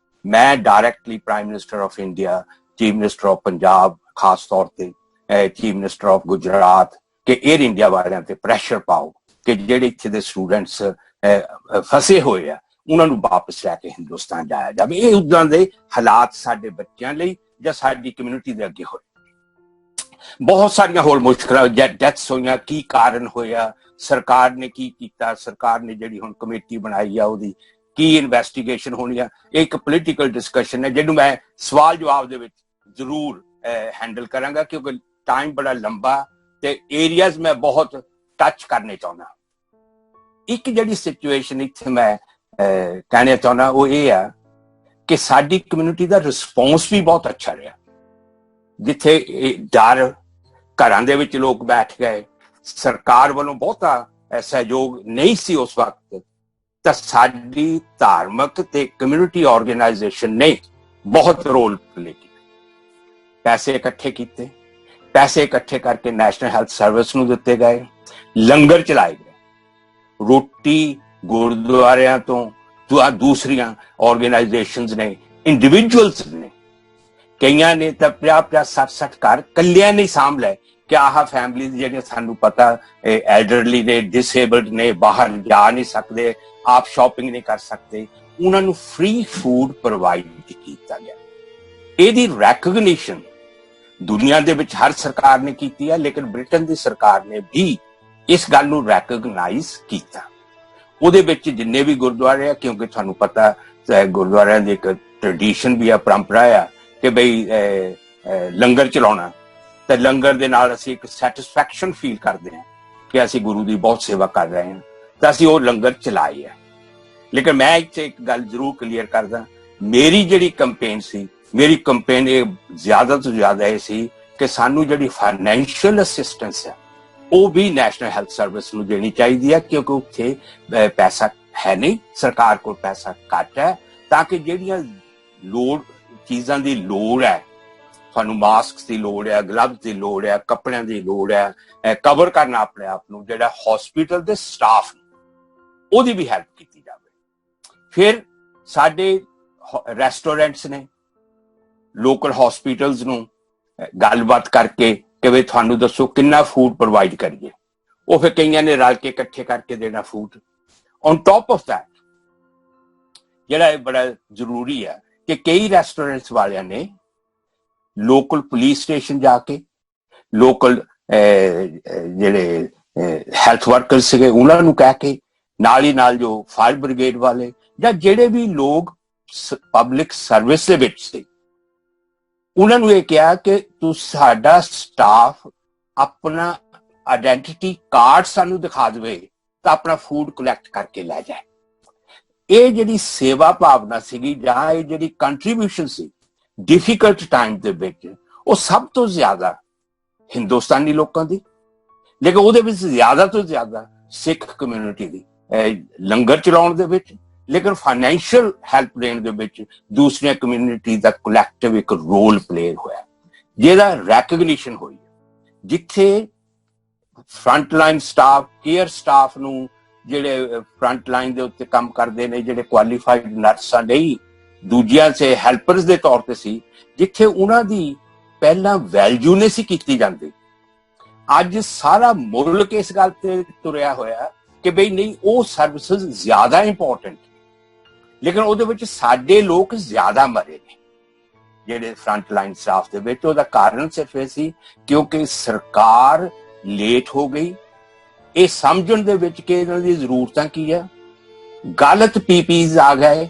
ਮੈਂ directly prime minister of India, chief minister of Punjab, ਖਾਸ ਤੌਰ ਤੇ ਚੀਫ ਮਿਨਿਸਟਰ ਆਫ ਗੁਜਰਾਤ, ਕਿ 에ਅਰ ਇੰਡੀਆ ਵਾਲਿਆਂ ਤੇ ਪ੍ਰੈਸ਼ਰ ਪਾਓ ਕਿ ਜਿਹੜੇ ਇੱਥੇ ਦੇ ਸਟੂਡੈਂਟਸ ਫਸੇ ਹੋਏ ਆ ਉਹਨਾਂ ਨੂੰ ਵਾਪਸ ਲੈ ਕੇ ਹਿੰਦੁਸਤਾਨ ਜਾਇਆ ਜਾਵੇ। ਇਹ ਉਦਾਂ ਦੇ ਹਾਲਾਤ ਸਾਡੇ ਬੱਚਿਆਂ ਲਈ ਜਾਂ ਸਾਡੀ ਕਮਿਊਨਿਟੀ ਦੇ ਅੱਗੇ ਹੋਏ। ਬਹੁਤ ਸਾਰੀਆਂ ਹੋਰ ਮੁਸ਼ਕਲਾਂ, ਡੈਥਸ ਹੋਈਆਂ, ਕੀ ਕਾਰਨ ਹੋਇਆ, ਸਰਕਾਰ ਨੇ ਕੀ ਕੀਤਾ, ਸਰਕਾਰ ਨੇ ਜਿਹੜੀ ਹੁਣ ਕਮੇਟੀ ਬਣਾਈ ਆ ਉਹਦੀ ਕੀ ਇਨਵੈਸਟੀਗੇਸ਼ਨ ਹੋਣੀ ਆ। ਇਹ ਇੱਕ ਪੋਲੀਟੀਕਲ ਡਿਸਕਸ਼ਨ ਹੈ ਜਿਹਨੂੰ ਮੈਂ ਸਵਾਲ ਜਵਾਬ ਦੇ ਵਿੱਚ ਜ਼ਰੂਰ ਹੈਂਡਲ ਕਰਾਂਗਾ, ਕਿਉਂਕਿ ਟਾਈਮ ਬੜਾ ਲੰਬਾ ਤੇ ਏਰੀਆਜ਼ ਮੈਂ ਬਹੁਤ ਟੱਚ ਕਰਨੇ ਚਾਹੁੰਦਾ। ਇੱਕ ਜਿਹੜੀ ਸਿਚੁਏਸ਼ਨ ਇੱਥੇ ਮੈਂ ਕਹਿਣਾ ਚਾਹੁੰਦਾ ਉਹ ਇਹ ਆ ਕਿ ਸਾਡੀ ਕਮਿਊਨਿਟੀ ਦਾ ਰਿਸਪੌਂਸ ਵੀ ਬਹੁਤ ਅੱਛਾ ਰਿਹਾ। ਜਿੱਥੇ ਡਰ, ਘਰਾਂ ਦੇ ਵਿੱਚ ਲੋਕ ਬੈਠ ਗਏ, ਸਰਕਾਰ ਵੱਲੋਂ ਬਹੁਤਾ ਸਹਿਯੋਗ ਨਹੀਂ ਸੀ ਉਸ ਵਕਤ, ਤਾਂ ਸਾਡੀ ਧਾਰਮਿਕ ਤੇ ਕਮਿਊਨਿਟੀ ਆਰਗੇਨਾਈਜੇਸ਼ਨ ਨੇ ਬਹੁਤ ਰੋਲ ਪਲੇ ਕੀਤਾ। ਪੈਸੇ ਇਕੱਠੇ ਕੀਤੇ, ਪੈਸੇ ਇਕੱਠੇ ਕਰਕੇ ਨੈਸ਼ਨਲ ਹੈਲਥ ਸਰਵਿਸ ਨੂੰ ਦਿੱਤੇ ਗਏ, ਲੰਗਰ ਚਲਾਏ ਗਏ, ਰੋਟੀ ਗੁਰਦੁਆਰਿਆਂ ਤੋਂ ਦੂਸਰੀਆਂ ਆਰਗੇਨਾਈਜੇਸ਼ਨਸ ਨੇ, ਇੰਡੀਵਿਜੂਅਲਸ ਨੇ, ਕਈਆਂ ਨੇ ਤਾਂ 50-50, 60-60 ਘਰ ਕੱਲਿਆਂ ਨਹੀਂ ਸਾਂਭ ਲਏ ਕਿ ਆਹ ਫੈਮਿਲੀਜ਼ ਜਿਹੜੀਆਂ ਸਾਨੂੰ ਪਤਾ ਐਲਡਰਲੀ ਨੇ, ਡਿਸੇਬਲਡ ਨੇ, ਬਾਹਰ ਜਾ ਨਹੀਂ ਸਕਦੇ, ਆਪ ਸ਼ਾਪਿੰਗ ਨਹੀਂ ਕਰ ਸਕਦੇ, ਉਹਨਾਂ ਨੂੰ ਫ੍ਰੀ ਫੂਡ ਪ੍ਰੋਵਾਈਡ ਕੀਤਾ ਗਿਆ। ਇਹਦੀ ਰੈਕਗਨੀਸ਼ਨ ਦੁਨੀਆ ਦੇ ਵਿੱਚ ਹਰ ਸਰਕਾਰ ਨੇ ਕੀਤੀ ਹੈ, ਲੇਕਿਨ ਬ੍ਰਿਟਨ ਦੀ ਸਰਕਾਰ ਨੇ ਵੀ ਇਸ ਗੱਲ ਨੂੰ ਰੈਕਗਨਾਈਜ਼ ਕੀਤਾ। ਉਹਦੇ ਵਿੱਚ ਜਿੰਨੇ ਵੀ ਗੁਰਦੁਆਰੇ ਆ, ਕਿਉਂਕਿ ਤੁਹਾਨੂੰ ਪਤਾ ਗੁਰਦੁਆਰਿਆਂ ਦੀ ਇੱਕ ਟ੍ਰੈਡੀਸ਼ਨ ਵੀ ਆ, ਪਰੰਪਰਾ ਆ ਕਿ ਬਈ ਲੰਗਰ ਚਲਾਉਣਾ, ਤੇ ਲੰਗਰ ਦੇ ਨਾਲ ਅਸੀਂ ਇੱਕ ਸੈਟਿਸਫੈਕਸ਼ਨ ਫੀਲ ਕਰਦੇ ਹਾਂ ਕਿ ਅਸੀਂ ਗੁਰੂ ਦੀ ਬਹੁਤ ਸੇਵਾ ਕਰ ਰਹੇ ਹਾਂ, ਤਾਂ ਅਸੀਂ ਉਹ ਲੰਗਰ ਚਲਾਈ ਹੈ। ਲੇਕਿਨ ਮੈਂ ਇੱਥੇ ਇੱਕ ਗੱਲ ਜ਼ਰੂਰ ਕਲੀਅਰ ਕਰਦਾ, ਮੇਰੀ ਜਿਹੜੀ ਕੰਪੇਨ ਸੀ, ਮੇਰੀ ਕੰਪੇਨ ਇਹ ਜ਼ਿਆਦਾ ਤੋਂ ਜ਼ਿਆਦਾ ਇਹ ਸੀ ਕਿ ਸਾਨੂੰ ਜਿਹੜੀ ਫਾਈਨੈਂਸ਼ੀਅਲ ਅਸਿਸਟੈਂਸ ਹੈ ਉਹ ਵੀ ਨੈਸ਼ਨਲ ਹੈਲਥ ਸਰਵਿਸ ਨੂੰ ਦੇਣੀ ਚਾਹੀਦੀ ਹੈ, ਕਿਉਂਕਿ ਉੱਥੇ ਪੈਸਾ ਹੈ ਨਹੀਂ, ਸਰਕਾਰ ਕੋਲ ਪੈਸਾ ਘੱਟ ਹੈ, ਤਾਂ ਕਿ ਜਿਹੜੀਆਂ ਚੀਜ਼ਾਂ ਦੀ ਲੋੜ ਹੈ, ਤੁਹਾਨੂੰ ਮਾਸਕ ਦੀ ਲੋੜ ਹੈ, ਗਲਵਜ਼ ਦੀ ਲੋੜ ਹੈ, ਕੱਪੜਿਆਂ ਦੀ ਲੋੜ ਹੈ, ਕਵਰ ਕਰਨਾ ਆਪਣੇ ਆਪ ਨੂੰ, ਜਿਹੜਾ ਹਸਪੀਟਲ ਦੇ ਸਟਾਫ ਉਹਦੀ ਵੀ ਹੈਲਪ ਕੀਤੀ ਜਾਵੇ। ਫਿਰ ਸਾਡੇ ਰੈਸਟੋਰੈਂਟਸ ਨੇ, ਲੋਕਲ ਹਸਪੀਟਲਸ ਨੂੰ ਗੱਲਬਾਤ ਕਰਕੇ ਕਿ ਵੀ ਤੁਹਾਨੂੰ ਦੱਸੋ ਕਿੰਨਾ ਫੂਡ ਪ੍ਰੋਵਾਈਡ ਕਰੀਏ, ਉਹ ਫਿਰ ਕਈਆਂ ਨੇ ਰਲ ਕੇ ਇਕੱਠੇ ਕਰਕੇ ਦੇਣਾ food. On top of that ਜਿਹੜਾ ਇਹ ਬੜਾ ਜ਼ਰੂਰੀ ਹੈ ਕਿ ਕਈ ਰੈਸਟੋਰੈਂਟਸ ਵਾਲਿਆਂ ਨੇ ਲੋਕਲ ਪੁਲਿਸ ਸਟੇਸ਼ਨ ਜਾ ਕੇ, ਲੋਕਲ ਜਿਹੜੇ ਹੈਲਥ ਵਰਕਰ ਸੀਗੇ ਉਹਨਾਂ ਨੂੰ ਕਹਿ ਕੇ, ਨਾਲ ਹੀ ਨਾਲ ਜੋ ਫਾਇਰ ਬ੍ਰਿਗੇਡ ਵਾਲੇ ਜਾਂ ਜਿਹੜੇ ਵੀ ਲੋਕ ਪਬਲਿਕ ਸਰਵਿਸ ਦੇ ਵਿੱਚ ਸੀ, ਉਹਨਾਂ ਨੂੰ ਇਹ ਕਿਹਾ ਕਿ ਸਾਡਾ ਸਟਾਫ ਆਪਣਾ ਆਇਡੈਂਟੀਟੀ ਕਾਰਡ ਸਾਨੂੰ ਦਿਖਾ ਦੇਵੇ ਤਾਂ ਆਪਣਾ ਫੂਡ ਕਲੈਕਟ ਕਰਕੇ ਲੈ ਜਾਏ। ਇਹ ਜਿਹੜੀ ਸੇਵਾ ਭਾਵਨਾ ਸੀਗੀ ਜਾਂ ਇਹ ਜਿਹੜੀ ਕੰਟਰੀਬਿਊਸ਼ਨ ਸੀ ਡਿਫਿਕਲਟ ਟਾਈਮ ਦੇ ਵਿੱਚ, ਉਹ ਸਭ ਤੋਂ ਜ਼ਿਆਦਾ ਹਿੰਦੁਸਤਾਨੀ ਲੋਕਾਂ ਦੀ, ਲੇਕਿਨ ਉਹਦੇ ਵਿੱਚ ਜ਼ਿਆਦਾ ਤੋਂ ਜ਼ਿਆਦਾ ਸਿੱਖ ਕਮਿਊਨਿਟੀ ਦੀ ਲੰਗਰ ਚਲਾਉਣ ਦੇ ਵਿੱਚ, ਲੇਕਿਨ ਫਾਈਨੈਂਸ਼ੀਅਲ ਹੈਲਪ ਦੇਣ ਦੇ ਵਿੱਚ ਦੂਸਰੀਆਂ ਕਮਿਊਨਿਟੀ ਦਾ ਕਲੈਕਟਿਵ ਇੱਕ ਰੋਲ ਪਲੇ ਹੋਇਆ, ਜਿਹਦਾ ਰੈਕਗਨੀਸ਼ਨ ਹੋਈ। ਜਿੱਥੇ front line staff, care staff ਨੂੰ, ਜਿਹੜੇ ਫਰੰਟ ਲਾਈਨ ਦੇ ਉੱਤੇ ਕੰਮ ਕਰਦੇ ਨੇ, ਜਿਹੜੇ ਕੁਆਲੀਫਾਈਡ ਨਰਸਾਂ ਨਹੀਂ, ਦੂਜਿਆਂ ਸੇ ਹੈਲਪਰਸ ਦੇ ਤੌਰ ਤੇ ਸੀ, ਜਿੱਥੇ ਉਹਨਾਂ ਦੀ ਪਹਿਲਾਂ ਵੈਲਿਊ ਨਹੀਂ ਸੀ ਕੀਤੀ ਜਾਂਦੀ, ਅੱਜ ਸਾਰਾ ਮੁਲਕ ਇਸ ਗੱਲ ਤੇ ਤੁਰਿਆ ਹੋਇਆ ਕਿ ਬਈ ਨਹੀਂ, ਉਹ ਸਰਵਿਸਿਜ਼ ਜ਼ਿਆਦਾ ਇੰਪੋਰਟੈਂਟ, ਲੇਕਿਨ ਉਹਦੇ ਵਿੱਚ ਸਾਡੇ ਲੋਕ ਜ਼ਿਆਦਾ ਮਰੇ ਨੇ ਜਿਹੜੇ ਫਰੰਟ ਲਾਈਨ ਸਟਾਫ ਦੇ ਵਿੱਚ। ਉਹਦਾ ਕਾਰਨ ਸਿਰਫ ਇਹ ਸੀ ਕਿਉਂਕਿ ਸਰਕਾਰ ਲੇਟ ਹੋ ਗਈ ਇਹ ਸਮਝਣ ਦੇ ਵਿੱਚ ਕਿ ਇਹਨਾਂ ਦੀ ਜ਼ਰੂਰਤਾਂ ਕੀ ਆ। ਗਲਤ ਪੀਪੀਜ਼ ਆ ਗਏ,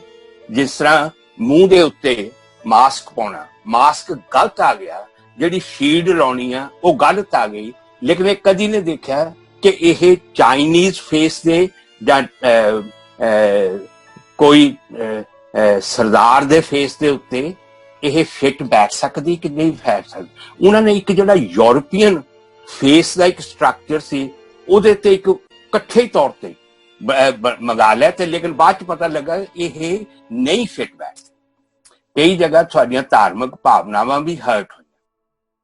ਜਿਸ ਤਰ੍ਹਾਂ ਮੂੰਹ ਦੇ ਉੱਤੇ ਮਾਸਕ ਪਾਉਣਾ, ਮਾਸਕ ਗਲਤ ਆ ਗਿਆ, ਜਿਹੜੀ ਸ਼ੀਲਡ ਲਾਉਣੀ ਆ ਉਹ ਗਲਤ ਆ ਗਈ। ਲੇਕਿਨ ਇਹ ਕਦੀ ਨਹੀਂ ਦੇਖਿਆ ਕਿ ਇਹ ਚਾਈਨੀਜ਼ ਫੇਸ ਦੇ ਜਾਂ ਕੋਈ ਸਰਦਾਰ ਦੇ ਫੇਸ ਦੇ ਉੱਤੇ ਇਹ ਫਿੱਟ ਬੈਠ ਸਕਦੀ ਕਿ ਨਹੀਂ ਬੈਠ ਸਕਦੀ। ਉਹਨਾਂ ਨੇ ਇੱਕ ਜਿਹੜਾ ਯੂਰਪੀਅਨ ਫੇਸ ਦਾ ਇੱਕ ਸਟਰਕਚਰ ਸੀ ਉਹਦੇ ਤੇ ਇੱਕ ਇਕੱਠੇ ਤੌਰ ਤੇ ਮੰਗਾ ਲਿਆ, ਤੇ ਲੇਕਿਨ ਬਾਅਦ ਚ ਪਤਾ ਲੱਗਾ ਇਹ ਨਹੀਂ ਫਿੱਟ ਬੈਠ। ਕਈ ਜਗ੍ਹਾ ਸਾਡੀਆਂ ਧਾਰਮਿਕ ਭਾਵਨਾਵਾਂ ਵੀ ਹਰਟ ਹੋਈਆਂ,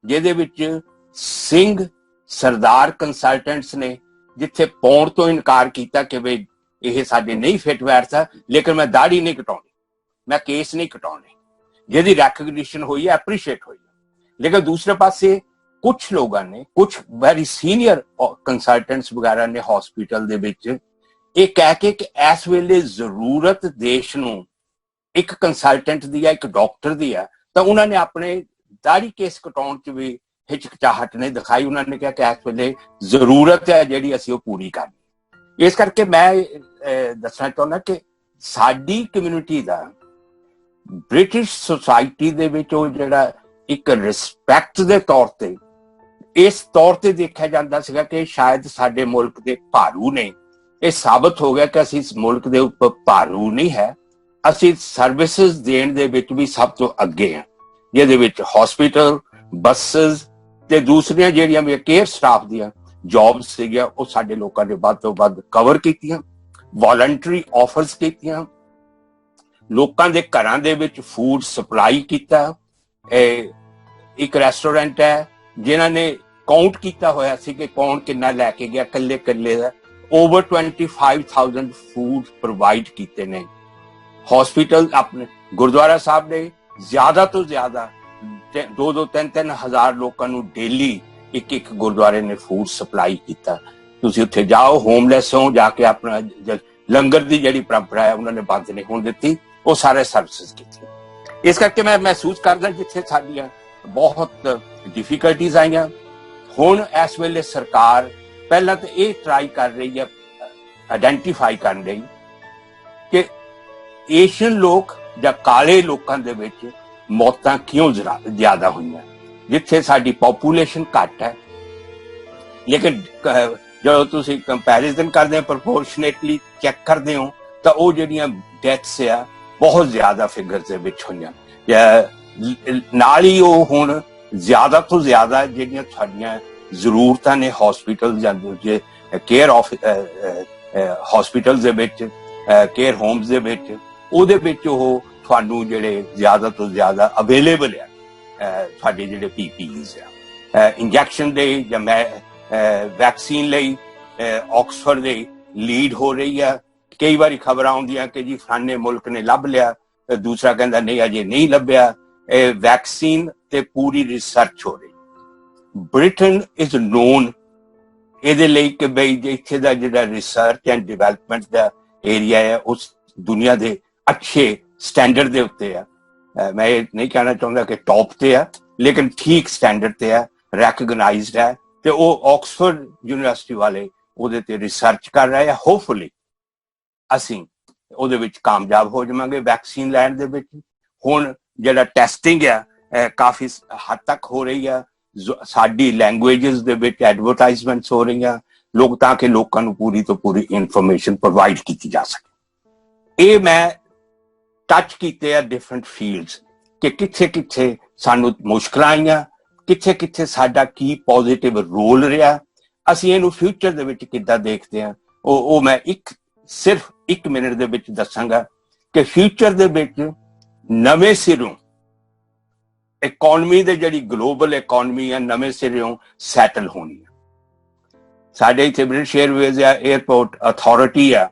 ਜਿਹਦੇ ਵਿੱਚ ਸਿੰਘ ਸਰਦਾਰ ਕੰਸਲਟੈਂਟਸ ਨੇ ਜਿੱਥੇ ਪਾਉਣ ਤੋਂ ਇਨਕਾਰ ਕੀਤਾ ਕਿ ਬਈ ਇਹ ਸਾਡੇ ਨਹੀਂ ਫਿੱਟ ਬੈਠਦਾ, ਲੇਕਿਨ ਮੈਂ ਦਾੜੀ ਨਹੀਂ ਕਟਾਉਣੀ, ਮੈਂ ਕੇਸ ਨਹੀਂ ਕਟਾਉਣੇ, ਜਿਹਦੀ ਰੈਕਗਨੀਸ਼ਨ ਹੋਈ ਹੈ, ਐਪਰੀਸ਼ੀਏਟ ਹੋਈ ਹੈ। ਲੇਕਿਨ ਦੂਸਰੇ ਪਾਸੇ ਕੁਝ ਲੋਕਾਂ ਨੇ, ਕੁਝ ਵੈਰੀ ਸੀਨੀਅਰ ਕੰਸਲਟੈਂਟਸ ਵਗੈਰਾ ਨੇ ਹਸਪੀਟਲ ਦੇ ਵਿੱਚ ਇਹ ਕਹਿ ਕੇ ਕਿ ਇਸ ਵੇਲੇ ਜ਼ਰੂਰਤ ਦੇਸ਼ ਨੂੰ ਇੱਕ ਕੰਸਲਟੈਂਟ ਦੀ ਆ, ਇੱਕ ਡਾਕਟਰ ਦੀ ਆ, ਤਾਂ ਉਹਨਾਂ ਨੇ ਆਪਣੇ ਦਾੜੀ ਕੇਸ ਕਟਾਉਣ 'ਚ ਵੀ ਹਿਚਕਚਾਹਟ ਨਹੀਂ ਦਿਖਾਈ। ਉਹਨਾਂ ਨੇ ਕਿਹਾ ਕਿ ਇਸ ਵੇਲੇ ਜ਼ਰੂਰਤ ਹੈ ਜਿਹੜੀ ਅਸੀਂ ਉਹ ਪੂਰੀ ਕਰਨੀ। ਇਸ ਕਰਕੇ ਮੈਂ ਦੱਸਣਾ ਚਾਹੁੰਦਾ ਕਿ ਸਾਡੀ ਕਮਿਊਨਿਟੀ ਦਾ ਬ੍ਰਿਟਿਸ਼ ਸੁਸਾਇਟੀ ਦੇ ਵਿੱਚ ਉਹ ਜਿਹੜਾ ਇੱਕ ਰਿਸਪੈਕਟ ਦੇ ਤੌਰ ਤੇ, ਇਸ ਤੌਰ ਤੇ ਦੇਖਿਆ ਜਾਂਦਾ ਸੀਗਾ ਕਿ ਸ਼ਾਇਦ ਸਾਡੇ ਮੁਲਕ ਦੇ ਭਾਰੂ ਨੇ। ਇਹ ਸਾਬਤ ਹੋ ਗਿਆ ਕਿ ਅਸੀਂ ਇਸ ਮੁਲਕ ਦੇ ਉੱਪਰ ਭਾਰੂ ਨਹੀਂ ਹੈ, ਅਸੀਂ ਸਰਵਿਸਿਜ਼ ਦੇਣ ਦੇ ਵਿੱਚ ਵੀ ਸਭ ਤੋਂ ਅੱਗੇ ਹਾਂ, ਜਿਹਦੇ ਵਿੱਚ ਹਸਪੀਟਲ, ਬੱਸਸ ਤੇ ਦੂਸਰੀਆਂ ਜਿਹੜੀਆਂ ਵੀ ਕੇਅਰ ਸਟਾਫ ਦੀਆਂ ਜੌਬਸ ਸੀਗੀਆਂ ਉਹ ਸਾਡੇ ਲੋਕਾਂ ਨੇ ਵੱਧ ਤੋਂ ਵੱਧ ਕਵਰ ਕੀਤੀਆਂ, ਵੋਲੰਟਰੀ ਆਫਰਸ ਕੀਤੀਆਂ, ਲੋਕਾਂ ਦੇ ਘਰਾਂ ਦੇ ਵਿੱਚ ਫੂਡ ਸਪਲਾਈ ਕੀਤਾ। ਇੱਕ ਰੈਸਟੋਰੈਂਟ ਹੈ ਜਿਨ੍ਹਾਂ ਨੇ ਕਾਊਂਟ ਕੀਤਾ ਹੋਇਆ ਸੀ ਕਿ ਕੌਣ ਕਿੰਨਾ ਲੈ ਕੇ ਗਿਆ, ਕੱਲੇ ਦਾ over 25,000 ਫੂਡ ਪ੍ਰੋਵਾਈਡ ਕੀਤੇ ਨੇ। ਹਸਪੀਟਲ ਆਪਣੇ ਗੁਰਦੁਆਰਾ ਸਾਹਿਬ ਨੇ ਜ਼ਿਆਦਾ ਤੋਂ ਜ਼ਿਆਦਾ 2-3 ਹਜ਼ਾਰ ਲੋਕਾਂ ਨੂੰ ਡੇਲੀ ਇੱਕ ਗੁਰਦੁਆਰੇ ਨੇ ਫੂਡ ਸਪਲਾਈ ਕੀਤਾ। ਤੁਸੀਂ ਉੱਥੇ ਜਾਓ, ਹੋਮਲੈਸ ਹੋ ਜਾ ਕੇ ਆਪਣਾ ਲੰਗਰ ਦੀ ਜਿਹੜੀ ਪਰੰਪਰਾ ਹੈ ਉਹਨਾਂ ਨੇ ਬੰਦ ਨਹੀਂ ਹੋਣ ਦਿੱਤੀ, ਉਹ ਸਾਰੇ ਸਰਵਿਸਿਜ਼ ਕੀਤੀ। ਇਸ ਕਰਕੇ ਮੈਂ ਮਹਿਸੂਸ ਕਰਦਾ ਜਿੱਥੇ ਸਾਡੀਆਂ ਬਹੁਤ ਡਿਫਿਕਲਟੀਜ਼ ਆਈਆਂ, ਹੁਣ ਇਸ ਵੇਲੇ ਸਰਕਾਰ ਪਹਿਲਾਂ ਤਾਂ ਇਹ ਟਰਾਈ ਕਰ ਰਹੀ ਹੈ ਆਇਡੈਂਟੀਫਾਈ ਕਰਨ ਲਈ ਕਿ ਏਸ਼ੀਅਨ ਲੋਕ ਜਾਂ ਕਾਲੇ ਲੋਕਾਂ ਦੇ ਵਿੱਚ ਮੌਤਾਂ ਕਿਉਂ ਜ਼ਿਆਦਾ ਹੋਈਆਂ, ਜਿੱਥੇ ਸਾਡੀ ਪੋਪੂਲੇਸ਼ਨ ਘੱਟ ਹੈ। ਲੇਕਿਨ ਜਦੋਂ ਤੁਸੀਂ ਕੰਪੈਰੀਜ਼ਨ ਕਰਦੇ ਹੋ, ਪ੍ਰਪੋਰਸ਼ਨੇਟਲੀ ਚੈੱਕ ਕਰਦੇ ਹੋ, ਤਾਂ ਉਹ ਜਿਹੜੀਆਂ ਡੈਥਸ ਆ ਬਹੁਤ ਜ਼ਿਆਦਾ ਫਿਗਰਸ ਦੇ ਵਿੱਚ ਹੋਈਆਂ। ਨਾਲ ਹੀ ਉਹ ਹੁਣ ਜ਼ਿਆਦਾ ਤੋਂ ਜ਼ਿਆਦਾ ਜਿਹੜੀਆਂ ਸਾਡੀਆਂ ਜ਼ਰੂਰਤਾਂ ਨੇ ਹਸਪੀਟਲ ਜਾਂ ਦੂਜੇ ਕੇਅਰ ਹਸਪੀਟਲ ਦੇ ਵਿੱਚ, ਕੇਅਰ ਹੋਮਸ ਦੇ ਵਿੱਚ, ਉਹਦੇ ਵਿੱਚ ਉਹ ਤੁਹਾਨੂੰ ਜਿਹੜੇ ਜ਼ਿਆਦਾ ਤੋਂ ਜ਼ਿਆਦਾ ਅਵੇਲੇਬਲ ਆ ਸਾਡੇ ਜਿਹੜੇ PPEs ਆ, ਇੰਜੈਕਸ਼ਨ ਦੇ ਜਾਂ ਵੈਕਸੀਨ ਲਈ ਆਕਸਫੋਰਡ ਦੇ ਲੀਡ ਹੋ ਰਹੀ ਆ। ਕਈ ਵਾਰੀ ਖਬਰਾਂ ਆਉਂਦੀਆਂ ਕਿ ਜੀ ਫਲਾਣੇ ਮੁਲਕ ਨੇ ਲੱਭ ਲਿਆ, ਦੂਸਰਾ ਕਹਿੰਦਾ ਨਹੀਂ ਅਜੇ ਨਹੀਂ ਲੱਭਿਆ। ਇਹ ਵੈਕਸੀਨ ਤੇ ਪੂਰੀ ਰਿਸਰਚ ਹੋ ਰਹੀ। ਬ੍ਰਿਟਨ ਇਜ਼ ਨੋਨ ਇਹਦੇ ਲਈ ਕਿ ਬਈ ਇੱਥੇ ਦਾ ਜਿਹੜਾ research and development the area ਹੈ ਉਸ ਦੁਨੀਆ ਦੇ ਅੱਛੇ ਸਟੈਂਡਰਡ ਦੇ ਉੱਤੇ ਆ। ਮੈਂ ਇਹ ਨਹੀਂ ਕਹਿਣਾ ਚਾਹੁੰਦਾ ਕਿ ਟੌਪ ਤੇ ਆ, ਲੇਕਿਨ ਠੀਕ ਸਟੈਂਡਰਡ ਤੇ ਆ, ਰੈਕਗਨਾਈਜ਼ਡ ਹੈ, ਤੇ ਉਹ ਆਕਸਫੋਰਡ ਯੂਨੀਵਰਸਿਟੀ ਵਾਲੇ ਉਹਦੇ ਤੇ ਰਿਸਰਚ ਕਰ ਰਹੇ ਆ। ਹੋਪਫੁਲੀ ਅਸੀਂ ਉਹਦੇ ਵਿੱਚ ਕਾਮਯਾਬ ਹੋ ਜਾਵਾਂਗੇ ਵੈਕਸੀਨ ਲੈਣ ਦੇ ਵਿੱਚ। ਹੁਣ ਜਿਹੜਾ ਟੈਸਟਿੰਗ ਆ ਕਾਫੀ ਹੱਦ ਤੱਕ ਹੋ ਰਹੀ ਆ, ਸਾਡੀ ਲੈਂਗੁਏਜਸ ਦੇ ਵਿੱਚ ਐਡਵਰਟਾਈਜ਼ਮੈਂਟਸ ਹੋ ਰਹੀਆਂ ਲੋਕ, ਤਾਂ ਕਿ ਲੋਕਾਂ ਨੂੰ ਪੂਰੀ ਤੋਂ ਪੂਰੀ ਇਨਫੋਰਮੇਸ਼ਨ ਪ੍ਰੋਵਾਈਡ ਕੀਤੀ ਜਾ ਸਕੇ। ਇਹ ਮੈਂ ਟੱਚ ਕੀਤੇ ਆ ਡਿਫਰੈਂਟ ਫੀਲਡਸ ਕਿ ਕਿੱਥੇ ਸਾਨੂੰ ਮੁਸ਼ਕਲਾਂ ਆਈਆਂ, ਕਿੱਥੇ ਸਾਡਾ ਕੀ ਪੋਜ਼ਿਟਿਵ ਰੋਲ ਰਿਹਾ, ਅਸੀਂ ਇਹਨੂੰ ਫਿਊਚਰ ਦੇ ਵਿੱਚ ਕਿੱਦਾਂ ਦੇਖਦੇ ਹਾਂ। ਉਹ ਮੈਂ ਸਿਰਫ 1 ਮਿੰਟ ਦੇ ਵਿੱਚ ਦੱਸਾਂਗਾ ਕਿ ਫਿਊਚਰ ਦੇ ਵਿੱਚ ਨਵੇਂ ਸਿਰੋਂ ਇਕਨੋਮੀ ਦੇ ਜਿਹੜੀ ਗਲੋਬਲ ਇਕਨੋਮੀ ਆ ਨਵੇਂ ਸਿਰੋਂ ਸੈਟਲ ਹੋਣੀ ਆ। ਸਾਡੇ ਇੱਥੇ ਬ੍ਰਿਟਿਸ਼ ਏਅਰਵੇਜ਼ ਆ, 에ਅਰਪੋਰਟ ਅਥਾਰਟੀ ਆ,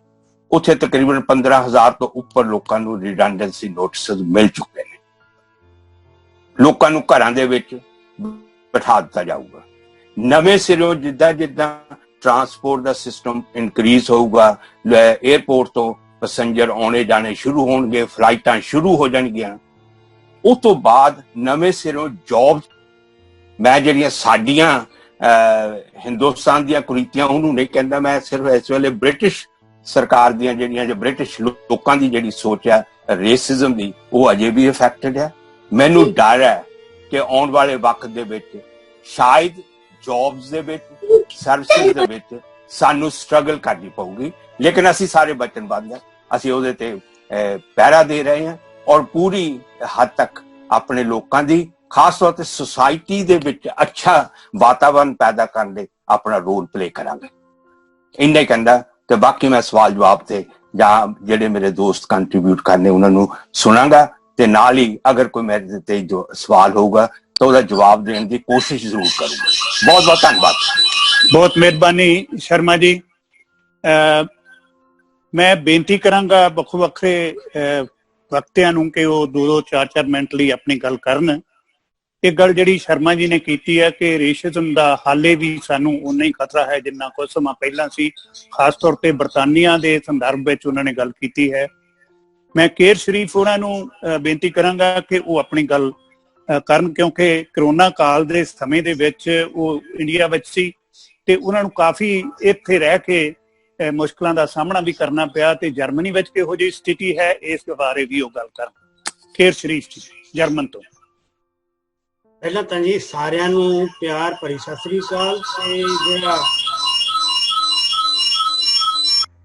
ਉੱਥੇ ਤਕਰੀਬਨ 15,000 ਤੋਂ ਉੱਪਰ ਲੋਕਾਂ ਨੂੰ ਰਿਡੰਡੈਂਸੀ ਨੋਟਿਸਸ ਮਿਲ ਚੁੱਕੇ ਨੇ। ਲੋਕਾਂ ਨੂੰ ਘਰਾਂ ਦੇ ਵਿੱਚ ਬਿਠਾ ਦਿੱਤਾ ਜਾਊਗਾ। ਨਵੇਂ ਸਿਰੋਂ ਜਿੱਦਾਂ ਟਰਾਂਸਪੋਰਟ ਦਾ ਸਿਸਟਮ ਇਨਕਰੀਜ਼ ਹੋਊਗਾ, 에ਅਰਪੋਰਟ ਤੋਂ ਪੈਸੇਂਜਰ ਆਉਣੇ ਜਾਣੇ ਸ਼ੁਰੂ ਹੋਣਗੇ, ਫਲਾਈਟਾਂ ਸ਼ੁਰੂ ਹੋ ਜਾਣਗੀਆਂ। ਉਸ ਤੋਂ ਬਾਅਦ ਨਵੇਂ ਸਿਰੋਂ ਜੌਬ, ਮੈਂ ਜਿਹੜੀਆਂ ਸਾਡੀਆਂ ਹਿੰਦੁਸਤਾਨ ਦੀਆਂ ਕੁਰੀਤੀਆਂ ਉਹਨੂੰ ਨਹੀਂ ਕਹਿੰਦਾ, ਮੈਂ ਸਿਰਫ ਇਸ ਵੇਲੇ ਬ੍ਰਿਟਿਸ਼ ਸਰਕਾਰ ਦੀਆਂ ਜਿਹੜੀਆਂ ਬ੍ਰਿਟਿਸ਼ ਲੋਕਾਂ ਦੀ ਜਿਹੜੀ ਸੋਚ ਆ ਰੇਸਿਜ਼ਮ ਦੀ, ਉਹ ਅਜੇ ਵੀ ਇਫੈਕਟਡ ਹੈ। ਮੈਨੂੰ ਡਰ ਹੈ ਕਿ ਆਉਣ ਵਾਲੇ ਵਕਤ ਦੇ ਵਿੱਚ ਸ਼ਾਇਦ ਜੌਬਸ ਦੇ ਵਿੱਚ, ਸਰਵਿਸਿਜ਼ ਦੇ ਵਿੱਚ ਸਾਨੂੰ ਸਟਰਗਲ ਕਰਨੀ ਪਊਗੀ, ਲੇਕਿਨ ਅਸੀਂ ਸਾਰੇ ਵਚਨਬੱਧ ਹਾਂ, ਅਸੀਂ ਉਹਦੇ ਤੇ ਪਹਿਰਾ ਦੇ ਰਹੇ ਹਾਂ ਔਰ ਪੂਰੀ ਹੱਦ ਤੱਕ ਆਪਣੇ ਲੋਕਾਂ ਦੀ, ਖਾਸ ਤੌਰ ਤੇ ਸੁਸਾਇਟੀ ਦੇ ਵਿੱਚ ਅੱਛਾ ਵਾਤਾਵਰਨ ਪੈਦਾ ਕਰਨ ਲਈ ਆਪਣਾ ਰੋਲ ਪਲੇ ਕਰਾਂਗੇ। ਇੰਨਾ ਹੀ ਕਹਿੰਦਾ ਤੇ ਬਾਕੀ ਮੈਂ ਸਵਾਲ ਜਵਾਬ ਤੇ ਜਾਂ ਜਿਹੜੇ ਮੇਰੇ ਦੋਸਤ ਕੰਟਰੀਬਿਊਟ ਕਰਨੇ ਉਹਨਾਂ ਨੂੰ ਸੁਣਾਂਗਾ ਤੇ ਨਾਲ ਹੀ ਅਗਰ ਕੋਈ ਮੇਰੇ ਤੇ ਜੋ ਸਵਾਲ ਹੋਊਗਾ ਤਾਂ ਉਹਦਾ ਜਵਾਬ ਦੇਣ ਦੀ ਕੋਸ਼ਿਸ਼ ਜ਼ਰੂਰ ਕਰੂੰਗਾ। ਬਹੁਤ ਬਹੁਤ ਧੰਨਵਾਦ। ਬਹੁਤ ਮਿਹਰਬਾਨੀ ਸ਼ਰਮਾ ਜੀ। ਮੈਂ ਬੇਨਤੀ ਕਰਾਂਗਾ ਵੱਖ ਵੱਖਰੇ ਵਕਤਿਆਂ ਨੂੰ ਕਿ ਉਹ 2-2 4-4 ਮਿੰਟ ਲਈ ਆਪਣੀ ਗੱਲ ਕਰਨ। ਇਹ ਗੱਲ ਜਿਹੜੀ ਸ਼ਰਮਾ ਜੀ ਨੇ ਕੀਤੀ ਹੈ ਕਿ ਰੇਸ਼ਿਜ਼ਮ ਦਾ ਹਾਲੇ ਵੀ ਸਾਨੂੰ ਉਨਾ ਹੀ ਖਤਰਾ ਹੈ ਜਿੰਨਾ ਕੁਝ ਸਮਾਂ ਪਹਿਲਾਂ ਸੀ। ਖਾਸ ਤੌਰ ਤੇ ਬਰਤਾਨੀਆ ਦੇ ਸੰਦਰਭ ਵਿੱਚ ਉਹਨਾਂ ਨੇ ਗੱਲ ਕੀਤੀ ਹੈ। ਮੈਂ ਕੇਰ ਸ਼ਰੀਫ ਉਹਨਾਂ ਨੂੰ ਬੇਨਤੀ ਕਰਾਂਗਾ ਕਿ ਉਹ ਆਪਣੀ ਗੱਲ ਕਰਨ, ਕਿਉਂਕਿ ਕਰੋਨਾ ਕਾਲ ਦੇ ਸਮੇਂ ਦੇ ਵਿੱਚ ਉਹ ਇੰਡੀਆ ਵਿੱਚ ਸੀ ਤੇ ਉਹਨਾਂ ਨੂੰ ਕਾਫੀ ਇੱਥੇ ਰਹਿ ਕੇ ਮੁਸ਼ਕਲਾਂ ਦਾ ਸਾਹਮਣਾ ਵੀ ਕਰਨਾ ਪਿਆ ਤੇ ਜਰਮਨੀ ਵਿੱਚ ਕਿਹੋ ਜਿਹੀ ਸਥਿਤੀ ਹੈ ਇਸ ਬਾਰੇ ਵੀ ਉਹ ਗੱਲ ਕਰਨ। ਕੇਰ ਸ਼ਰੀਫ ਜੀ ਜਰਮਨ ਤੋਂ। ਪਹਿਲਾਂ ਤਾਂ ਜੀ ਸਾਰਿਆਂ ਨੂੰ ਪਿਆਰ ਭਰੀ ਸਤਿ ਸ੍ਰੀ ਅਕਾਲ। ਤੇ ਜਿਹੜਾ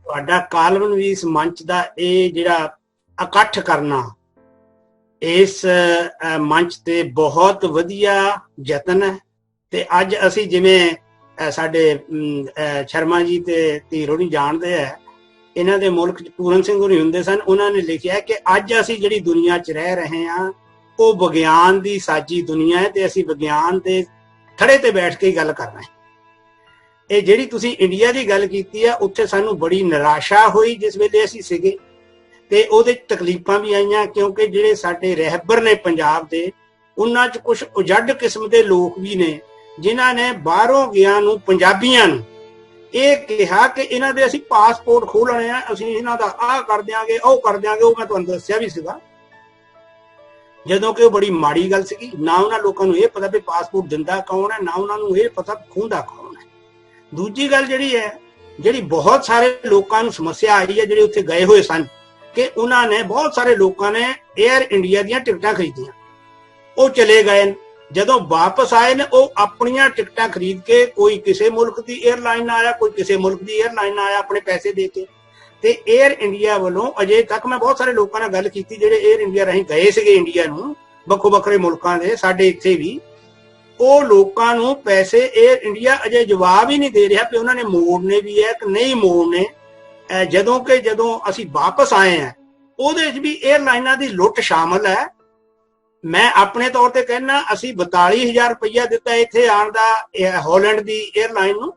ਤੁਹਾਡਾ ਕਾਲਮ ਵੀ ਇਸ ਮੰਚ ਦਾ ਇਹ ਜਿਹੜਾ ਇਕੱਠ ਕਰਨਾ ਇਸ ਮੰਚ ਤੇ ਬਹੁਤ ਵਧੀਆ ਯਤਨ ਹੈ। ਤੇ ਅੱਜ ਅਸੀਂ ਜਿਵੇਂ ਸਾਡੇ ਸ਼ਰਮਾ ਜੀ ਤੇ ਧੀਰ ਹੋਣੀ ਜਾਣਦੇ ਹੈ, ਇਹਨਾਂ ਦੇ ਮੁਲਕ 'ਚ ਪੂਰਨ ਸਿੰਘ ਹੋਣੀ ਹੁੰਦੇ ਸਨ। ਉਹਨਾਂ ਨੇ ਲਿਖਿਆ ਕਿ ਅੱਜ ਅਸੀਂ ਜਿਹੜੀ ਦੁਨੀਆ 'ਚ ਰਹਿ ਰਹੇ ਹਾਂ ਉਹ ਵਿਗਿਆਨ ਦੀ ਸਾਜੀ ਦੁਨੀਆ ਹੈ ਤੇ ਅਸੀਂ ਵਿਗਿਆਨ ਦੇ ਥੜੇ ਤੇ ਬੈਠ ਕੇ ਗੱਲ ਕਰ ਰਹੇ ਹਾਂ। ਇਹ ਜਿਹੜੀ ਤੁਸੀਂ ਇੰਡੀਆ ਦੀ ਗੱਲ ਕੀਤੀ ਹੈ, ਉੱਥੇ ਸਾਨੂੰ ਬੜੀ ਨਿਰਾਸ਼ਾ ਹੋਈ ਜਿਸ ਵੇਲੇ ਅਸੀਂ ਸੀਗੇ ਤੇ ਉਹਦੇ ਤਕਲੀਫਾਂ ਵੀ ਆਈਆਂ, ਕਿਉਂਕਿ ਜਿਹੜੇ ਸਾਡੇ ਰਹਿਬਰ ਨੇ ਪੰਜਾਬ ਦੇ, ਉਹਨਾਂ 'ਚ ਕੁਝ ਉਜੜ ਕਿਸਮ ਦੇ ਲੋਕ ਵੀ ਨੇ ਜਿਨ੍ਹਾਂ ਨੇ ਬਾਹਰੋਂ ਗਿਆ ਨੂੰ ਪੰਜਾਬੀਆਂ ਨੂੰ ਇਹ ਕਿਹਾ ਕਿ ਇਹਨਾਂ ਦੇ ਅਸੀਂ ਪਾਸਪੋਰਟ ਖੋਲਣੇ ਆ, ਅਸੀਂ ਇਹਨਾਂ ਦਾ ਆਹ ਕਰ ਦਿਆਂਗੇ ਉਹ ਕਰ ਦਿਆਂਗੇ। ਉਹ ਮੈਂ ਤੁਹਾਨੂੰ ਦੱਸਿਆ ਵੀ ਸੀਗਾ, ਜਦੋਂ ਕਿ ਉਹ ਬੜੀ ਮਾੜੀ ਗੱਲ ਸੀਗੀ। ਨਾ ਉਹਨਾਂ ਲੋਕਾਂ ਨੂੰ ਇਹ ਪਤਾ ਵੀ ਪਾਸਪੋਰਟ ਦਿੰਦਾ ਕੌਣ ਹੈ, ਨਾ ਉਹਨਾਂ ਨੂੰ ਇਹ ਪਤਾ ਖੋਹਦਾ ਕੌਣ ਹੈ। ਦੂਜੀ ਗੱਲ ਜਿਹੜੀ ਹੈ, ਜਿਹੜੀ ਬਹੁਤ ਸਾਰੇ ਲੋਕਾਂ ਨੂੰ ਸਮੱਸਿਆ ਆਈ ਹੈ ਜਿਹੜੇ ਉੱਥੇ ਗਏ ਹੋਏ ਸਨ, ਕਿ ਉਹਨਾਂ ਨੇ ਬਹੁਤ ਸਾਰੇ ਲੋਕਾਂ ਨੇ 에ਅਰ ਇੰਡੀਆ ਦੀਆਂ ਟਿਕਟਾਂ ਖਰੀਦੀਆਂ, ਉਹ ਚਲੇ ਗਏ। ਜਦੋਂ ਵਾਪਸ ਆਏ ਨੇ ਉਹ ਆਪਣੀਆਂ ਟਿਕਟਾਂ ਖਰੀਦ ਕੇ, ਕੋਈ ਕਿਸੇ ਮੁਲਕ ਦੀ 에ਅਰਲਾਈਨ ਆਇਆ, ਕੋਈ ਕਿਸੇ ਮੁਲਕ ਦੀ 에ਅਰਲਾਈਨ ਆਇਆ, ਆਪਣੇ ਪੈਸੇ ਦੇ ਕੇ। ਤੇ 에ਅਰ ਇੰਡੀਆ ਵੱਲੋਂ ਅਜੇ ਤੱਕ ਮੈਂ ਬਹੁਤ ਸਾਰੇ ਲੋਕਾਂ ਨਾਲ ਗੱਲ ਕੀਤੀ ਜਿਹੜੇ 에ਅਰ ਇੰਡੀਆ ਰਾਹੀਂ ਗਏ ਸੀਗੇ ਇੰਡੀਆ ਨੂੰ, ਵੱਖੋ ਵੱਖਰੇ ਮੁਲਕਾਂ ਦੇ, ਸਾਡੇ ਇੱਥੇ ਵੀ, ਉਹ ਲੋਕਾਂ ਨੂੰ ਪੈਸੇ 에ਅਰ ਇੰਡੀਆ ਅਜੇ ਜਵਾਬ ਹੀ ਨਹੀਂ ਦੇ ਰਿਹਾ ਕਿ ਉਹਨਾਂ ਨੇ ਮੋੜਨੇ ਵੀ ਹੈ ਕਿ ਨਹੀਂ ਮੋੜਨੇ। ਜਦੋਂ ਅਸੀਂ ਵਾਪਸ ਆਏ ਹਾਂ ਉਹਦੇ ਵਿੱਚ ਵੀ 에ਅਰਲਾਈਨਾਂ ਦੀ ਲੁੱਟ ਸ਼ਾਮਲ ਹੈ। ਮੈਂ ਆਪਣੇ ਤੌਰ ਤੇ ਕਹਿਣਾ, ਅਸੀਂ 42,000 ਰੁਪਇਆ ਦਿੱਤਾ ਇੱਥੇ ਆਉਣ ਦਾ ਹਾਲੈਂਡ ਦੀ 에ਅਰਲਾਈਨ ਨੂੰ,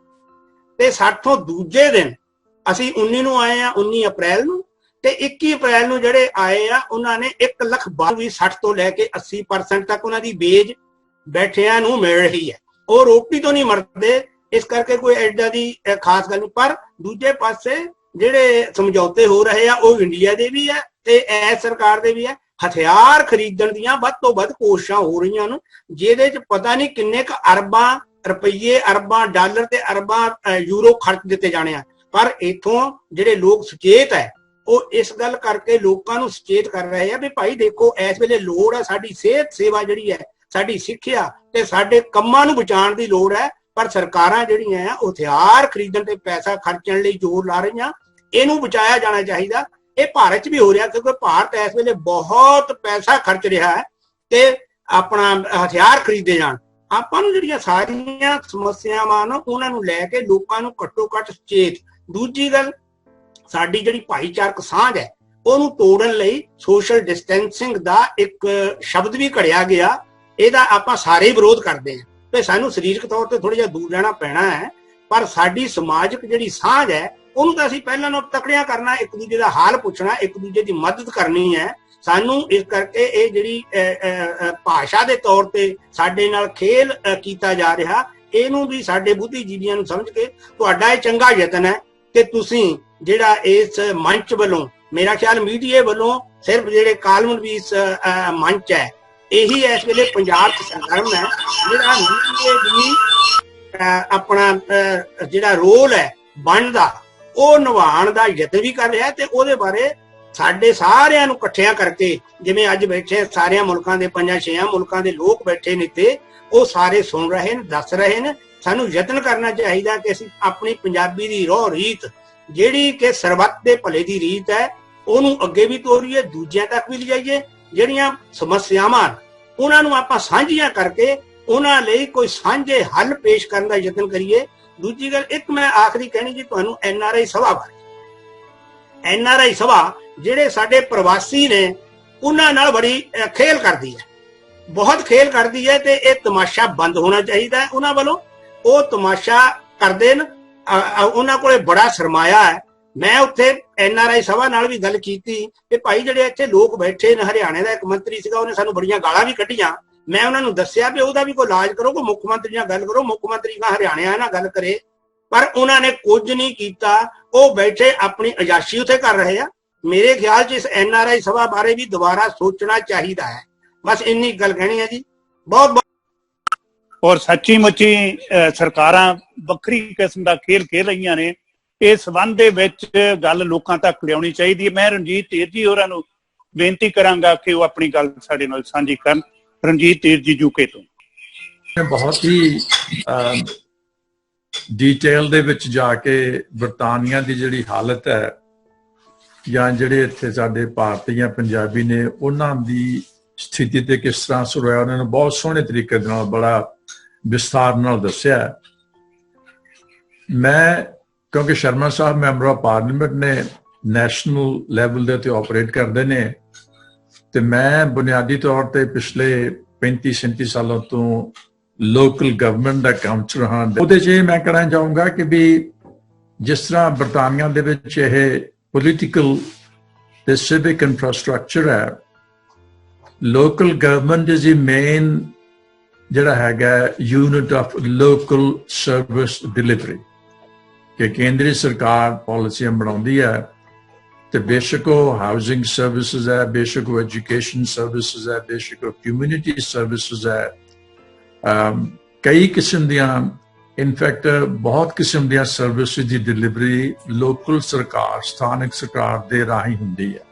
ਤੇ 60 ਦੂਜੇ ਦਿਨ ਅਸੀਂ 19 ਨੂੰ ਆਏ ਆ, 19 ਅਪ੍ਰੈਲ ਨੂੰ, ਤੇ 21 ਅਪ੍ਰੈਲ ਨੂੰ ਜਿਹੜੇ ਆਏ ਆ ਉਹਨਾਂ ਨੇ 1,62,60 ਤੋਂ ਲੈ ਕੇ 80% ਤੱਕ ਉਹਨਾਂ ਦੀ ਵੇਜ ਬੈਠਿਆਂ ਨੂੰ ਮਿਲ ਰਹੀ ਹੈ। ਉਹ ਰੋਟੀ ਤੋਂ ਨਹੀਂ ਮਰਦੇ, ਇਸ ਕਰਕੇ ਕੋਈ ਐਡਾ ਦੀ ਖਾਸ ਗੱਲ ਨਹੀਂ। ਪਰ ਦੂਜੇ ਪਾਸੇ ਜਿਹੜੇ ਸਮਝੌਤੇ ਹੋ ਰਹੇ ਆ ਉਹ ਇੰਡੀਆ ਦੇ ਵੀ ਹੈ ਤੇ ਐਸ ਸਰਕਾਰ ਦੇ ਵੀ ਹੈ। ਹਥਿਆਰ ਖਰੀਦਣ ਦੀਆਂ ਵੱਧ ਤੋਂ ਵੱਧ ਕੋਸ਼ਿਸ਼ਾਂ ਹੋ ਰਹੀਆਂ ਨੇ, ਜਿਹਦੇ ਚ ਪਤਾ ਨਹੀਂ ਕਿੰਨੇ ਕੁ ਅਰਬਾਂ ਰੁਪਈਏ, ਅਰਬਾਂ ਡਾਲਰ ਤੇ ਅਰਬਾਂ ਯੂਰੋ ਖਰਚ ਦਿੱਤੇ ਜਾਣੇ ਆ। ਪਰ ਇਥੋਂ ਜਿਹੜੇ ਲੋਕ ਸੁਚੇਤ ਹੈ ਉਹ ਇਸ ਗੱਲ ਕਰਕੇ ਲੋਕਾਂ ਨੂੰ ਸੁਚੇਤ ਕਰ ਰਹੇ ਆ ਵੀ ਭਾਈ ਦੇਖੋ, ਇਸ ਵੇਲੇ ਲੋੜ ਹੈ ਸਾਡੀ ਸਿਹਤ ਸੇਵਾ ਜਿਹੜੀ ਹੈ, ਸਾਡੀ ਸਿੱਖਿਆ ਤੇ ਸਾਡੇ ਕੰਮਾਂ ਨੂੰ ਬਚਾਉਣ ਦੀ ਲੋੜ ਹੈ। ਪਰ ਸਰਕਾਰਾਂ ਜਿਹੜੀਆਂ ਆ ਉਹ ਹਥਿਆਰ ਖਰੀਦਣ ਤੇ ਪੈਸਾ ਖਰਚਣ ਲਈ ਜ਼ੋਰ ਲਾ ਰਹੀਆਂ। ਇਹਨੂੰ ਬਚਾਇਆ ਜਾਣਾ ਚਾਹੀਦਾ। ਇਹ ਭਾਰਤ 'ਚ ਵੀ ਹੋ ਰਿਹਾ, ਕਿਉਂਕਿ ਭਾਰਤ ਇਸ ਵੇਲੇ ਬਹੁਤ ਪੈਸਾ ਖਰਚ ਰਿਹਾ ਹੈ ਤੇ ਆਪਣਾ ਹਥਿਆਰ ਖਰੀਦੇ ਜਾਣ। ਆਪਾਂ ਨੂੰ ਜਿਹੜੀਆਂ ਸਾਰੀਆਂ ਸਮੱਸਿਆਵਾਂ ਨੇ ਉਹਨਾਂ ਨੂੰ ਲੈ ਕੇ ਲੋਕਾਂ ਨੂੰ ਘੱਟੋ ਘੱਟ ਸੁਚੇਤ। ਦੂਜੀ ਗੱਲ, ਸਾਡੀ ਜਿਹੜੀ ਭਾਈਚਾਰਕ ਸਾਂਝ ਹੈ ਉਹਨੂੰ ਤੋੜਨ ਲਈ ਸੋਸ਼ਲ ਡਿਸਟੈਂਸਿੰਗ ਦਾ ਇੱਕ ਸ਼ਬਦ ਵੀ ਘੜਿਆ ਗਿਆ। ਇਹਦਾ ਆਪਾਂ ਸਾਰੇ ਵਿਰੋਧ ਕਰਦੇ ਹਾਂ ਤੇ ਸਾਨੂੰ ਸਰੀਰਕ ਤੌਰ ਤੇ ਥੋੜਾ ਜਿਹਾ ਦੂਰ ਰਹਿਣਾ ਪੈਣਾ ਹੈ, ਪਰ ਸਾਡੀ ਸਮਾਜਿਕ ਜਿਹੜੀ ਸਾਂਝ ਹੈ ਉਹਨੂੰ ਤਾਂ ਅਸੀਂ ਪਹਿਲਾਂ ਨੂੰ ਤਕੜਿਆ ਕਰਨਾ, ਇੱਕ ਦੂਜੇ ਦਾ ਹਾਲ ਪੁੱਛਣਾ, ਇੱਕ ਦੂਜੇ ਦੀ ਮਦਦ ਕਰਨੀ ਹੈ ਸਾਨੂੰ। ਇਸ ਕਰਕੇ ਇਹ ਜਿਹੜੀ ਭਾਸ਼ਾ ਦੇ ਤੌਰ ਤੇ ਸਾਡੇ ਨਾਲ ਖੇਲ ਕੀਤਾ ਜਾ ਰਿਹਾ, ਇਹਨੂੰ ਵੀ ਸਾਡੇ ਬੁੱਧੀਜੀਵੀਆਂ ਨੂੰ ਸਮਝ ਕੇ ਤੁਹਾਡਾ ਇਹ ਚੰਗਾ ਯਤਨ ਹੈ ਕਿ ਤੁਸੀਂ ਜਿਹੜਾ ਇਸ ਮੰਚ ਵੱਲੋਂ, ਮੇਰਾ ਖਿਆਲ ਮੀਡੀਆ ਵੱਲੋਂ ਸਿਰਫ ਜਿਹੜੇ ਕਾਲਮ ਵੀ ਇਸ ਮੰਚ ਹੈ ਇਹੀ ਇਸ ਵੇਲੇ ਪੰਜਾਬ 'ਚ ਸਰਗਰਮ ਹੈ, ਜਿਹੜਾ ਮੀਡੀਆ ਦੀ ਆਪਣਾ ਜਿਹੜਾ ਰੋਲ ਹੈ ਬਣਦਾ ਉਹ ਨਿਭਾਉਣ ਦਾ ਯਤਨ ਵੀ ਕਰ ਰਿਹਾ। ਤੇ ਉਹਦੇ ਬਾਰੇ ਸਾਡੇ ਸਾਰਿਆਂ ਨੂੰ ਇਕੱਠਿਆਂ ਕਰਕੇ, ਜਿਵੇਂ ਅੱਜ ਬੈਠੇ ਸਾਰਿਆਂ ਮੁਲਕਾਂ ਦੇ 5-6 ਮੁਲਕਾਂ ਦੇ ਲੋਕ ਬੈਠੇ ਨੇ ਤੇ ਉਹ ਸਾਰੇ ਸੁਣ ਰਹੇ ਨੇ, ਦੱਸ ਰਹੇ ਨੇ। ਸਾਨੂੰ ਯਤਨ ਕਰਨਾ ਚਾਹੀਦਾ ਕਿ ਅਸੀਂ ਆਪਣੀ ਪੰਜਾਬੀ ਦੀ ਰੋਹ ਰੀਤ, ਜਿਹੜੀ ਕਿ ਸਰਬੱਤ ਦੇ ਭਲੇ ਦੀ ਰੀਤ ਹੈ, ਉਹਨੂੰ ਅੱਗੇ ਵੀ ਤੋਰੀਏ, ਦੂਜਿਆਂ ਤੱਕ ਵੀ ਲਿਜਾਈਏ। ਜਿਹੜੀਆਂ ਸਮੱਸਿਆਵਾਂ ਉਹਨਾਂ ਨੂੰ ਆਪਾਂ ਸਾਂਝੀਆਂ ਕਰਕੇ ਉਹਨਾਂ ਲਈ ਕੋਈ ਸਾਂਝੇ ਹੱਲ ਪੇਸ਼ ਕਰਨ ਦਾ ਯਤਨ ਕਰੀਏ। ਦੂਜੀ ਗੱਲ, ਇੱਕ ਮੈਂ ਆਖਰੀ ਕਹਿਣੀ ਜੀ ਤੁਹਾਨੂੰ NRI ਸਭਾ ਬਾਰੇ। NRI ਸਭਾ ਜਿਹੜੇ ਸਾਡੇ ਪ੍ਰਵਾਸੀ ਨੇ ਉਹਨਾਂ ਨਾਲ ਬੜੀ ਖੇਲ ਕਰਦੀ ਹੈ, ਬਹੁਤ ਖੇਲ ਕਰਦੀ ਹੈ ਤੇ ਇਹ ਤਮਾਸ਼ਾ ਬੰਦ ਹੋਣਾ ਚਾਹੀਦਾ ਉਹਨਾਂ ਵੱਲੋਂ। ਉਹ ਤਮਾਸ਼ਾ ਕਰਦੇ ਨੇ, ਉਹਨਾਂ ਕੋਲੇ ਬੜਾ ਸਰਮਾਇਆ ਹੈ। ਮੈਂ ਉੱਥੇ NRI ਸਭਾ ਨਾਲ ਵੀ ਗੱਲ ਕੀਤੀ ਕਿ ਭਾਈ ਜਿਹੜੇ ਇੱਥੇ ਲੋਕ ਬੈਠੇ ਨੇ, ਹਰਿਆਣੇ ਦਾ ਇੱਕ ਮੰਤਰੀ ਸੀਗਾ, ਉਹਨੇ ਸਾਨੂੰ ਬੜੀਆਂ ਗਾਲਾਂ ਵੀ ਕੱਢੀਆਂ। ਮੈਂ ਉਹਨਾਂ ਨੂੰ ਦੱਸਿਆ ਵੀ ਉਹਦਾ ਵੀ ਕੋਈ ਇਲਾਜ ਕਰੋ, ਕੋਈ ਮੁੱਖ ਮੰਤਰੀ ਨਾਲ ਗੱਲ ਕਰੋ, ਮੁੱਖ ਮੰਤਰੀ ਨਾਲ ਹਰਿਆਣਾ ਨਾਲ ਗੱਲ ਕਰੇ, ਪਰ ਉਹਨਾਂ ਨੇ ਕੁਝ ਨਹੀਂ ਕੀਤਾ। ਉਹ ਬੈਠੇ ਆਪਣੀ ਅਯਾਸ਼ੀ ਉੱਥੇ ਕਰ ਰਹੇ ਆ। ਮੇਰੇ ਖਿਆਲ 'ਚ ਇਸ NRI ਸਭਾ ਬਾਰੇ ਵੀ ਦੁਬਾਰਾ ਸੋਚਣਾ ਚਾਹੀਦਾ ਹੈ। ਬਸ ਇੰਨੀ ਗੱਲ ਕਹਿਣੀ ਹੈ ਜੀ। ਬਹੁਤ ਔਰ ਸੱਚੀ ਮੁੱਚੀ ਸਰਕਾਰਾਂ ਵੱਖਰੀ ਕਿਸਮ ਦਾ ਖੇਲ ਖੇਲ ਰਹੀਆਂ ਨੇ। ਇਸ ਸੰਬੰਧ ਦੇ ਵਿੱਚ ਗੱਲ ਲੋਕਾਂ ਤੱਕ ਲਿਆਉਣੀ ਚਾਹੀਦੀ ਹੈ। ਮੈਂ ਰਣਜੀਤ ਧੀਰ ਜੀ ਹੋਰਾਂ ਨੂੰ ਬੇਨਤੀ ਕਰਾਂਗਾ ਕਿ ਉਹ ਆਪਣੀ ਗੱਲ ਸਾਡੇ ਨਾਲ ਸਾਂਝੀ ਕਰਨ। ਰਣਜੀਤ ਧੀਰ ਜੀ ਯੂਕੇ ਤੋਂ। ਬਹੁਤ ਹੀ ਡਿਟੇਲ ਦੇ ਵਿੱਚ ਜਾ ਕੇ ਬਰਤਾਨੀਆ ਦੀ ਜਿਹੜੀ ਹਾਲਤ ਹੈ ਜਾਂ ਜਿਹੜੇ ਇੱਥੇ ਸਾਡੇ ਭਾਰਤੀ ਜਾਂ ਪੰਜਾਬੀ ਨੇ ਉਹਨਾਂ ਦੀ ਸਥਿਤੀ ਤੇ ਕਿਸ ਤਰ੍ਹਾਂ ਅਸਰ ਹੋਇਆ, ਉਹਨਾਂ ਨੇ ਬਹੁਤ ਸੋਹਣੇ ਤਰੀਕੇ ਦੇ ਨਾਲ ਬੜਾ ਵਿਸਥਾਰ ਨਾਲ ਦੱਸਿਆ। ਮੈਂ ਕਿਉਂਕਿ ਸ਼ਰਮਾ ਸਾਹਿਬ ਮੈਂਬਰ ਆਫ ਪਾਰਲੀਮੈਂਟ ਨੇ, ਨੈਸ਼ਨਲ ਲੈਵਲ ਦੇ ਉੱਤੇ ਆਪਰੇਟ ਕਰਦੇ ਨੇ, ਤੇ ਮੈਂ ਬੁਨਿਆਦੀ ਤੌਰ ਤੇ ਪਿਛਲੇ 35-37 ਸਾਲਾਂ ਤੋਂ ਲੋਕਲ ਗਵਰਨਮੈਂਟ ਦਾ ਕੰਮ ਚ ਰਹਾ। ਉਹਦੇ 'ਚ ਮੈਂ ਕਹਿਣਾ ਚਾਹੂੰਗਾ ਕਿ ਵੀ ਜਿਸ ਤਰ੍ਹਾਂ ਬਰਤਾਨੀਆ ਦੇ ਵਿੱਚ ਇਹ ਪੋਲੀਟੀਕਲ ਤੇ ਸਿਵਿਕ ਇਨਫਰਾਸਟ੍ਰਕਚਰ ਹੈ, local government is the main ਜਿਹੜਾ ਹੈਗਾ unit of local service delivery, ਕਿ ਕੇਂਦਰੀ ਸਰਕਾਰ ਪਾਲਿਸੀਆਂ ਬਣਾਉਂਦੀ ਹੈ ਤੇ ਬੇਸ਼ੱਕ ਉਹ ਹਾਊਸਿੰਗ ਸਰਵਿਸਿਜ਼ ਹੈ, ਬੇਸ਼ੱਕ ਉਹ ਐਜੂਕੇਸ਼ਨ ਸਰਵਿਸਿਜ਼ ਹੈ, ਬੇਸ਼ੱਕ ਉਹ ਕਮਿਊਨਿਟੀ ਸਰਵਿਸਿਜ਼ ਹੈ, ਕਈ ਕਿਸਮ ਦੀਆਂ, ਇਨਫੈਕਟ ਬਹੁਤ ਕਿਸਮ ਦੀਆਂ ਸਰਵਿਸਿਜ਼ ਦੀ ਡਿਲੀਵਰੀ ਲੋਕਲ ਸਰਕਾਰ, ਸਥਾਨਕ ਸਰਕਾਰ ਦੇ ਰਾਹੀਂ ਹੁੰਦੀ ਹੈ।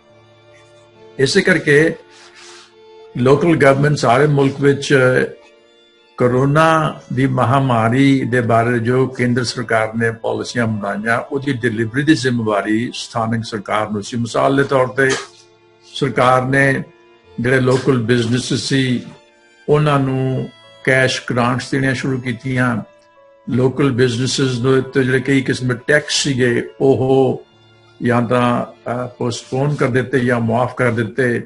ਇਸੇ ਕਰਕੇ ਲੋਕਲ ਗਵਰਨਮੈਂਟ ਸਾਰੇ ਮੁਲਕ ਵਿੱਚ ਕੋਰੋਨਾ ਦੀ ਮਹਾਮਾਰੀ ਦੇ ਬਾਰੇ ਜੋ ਕੇਂਦਰ ਸਰਕਾਰ ਨੇ ਪਾਲਿਸੀਆਂ ਬਣਾਈਆਂ, ਉਹਦੀ ਡਿਲੀਵਰੀ ਦੀ ਜ਼ਿੰਮੇਵਾਰੀ ਸਥਾਨਕ ਸਰਕਾਰ ਨੂੰ ਸੀ। ਮਿਸਾਲ ਦੇ ਤੌਰ ਤੇ ਸਰਕਾਰ ਨੇ ਜਿਹੜੇ ਲੋਕਲ ਬਿਜ਼ਨਸ ਸੀ ਉਹਨਾਂ ਨੂੰ ਕੈਸ਼ ਗ੍ਰਾਂਟਸ ਦੇਣੀਆਂ ਸ਼ੁਰੂ ਕੀਤੀਆਂ। ਲੋਕਲ ਬਿਜ਼ਨਸਿਸ ਨੂੰ ਤੇ ਜਿਹੜੇ ਕਈ ਕਿਸਮ ਦੇ ਟੈਕਸ ਸੀਗੇ ਉਹ ਜਾਂ ਤਾਂ ਪੋਸਟਪੋਨ ਕਰ ਦਿੱਤੇ ਜਾਂ ਮਾਫ ਕਰ ਦਿੱਤੇ।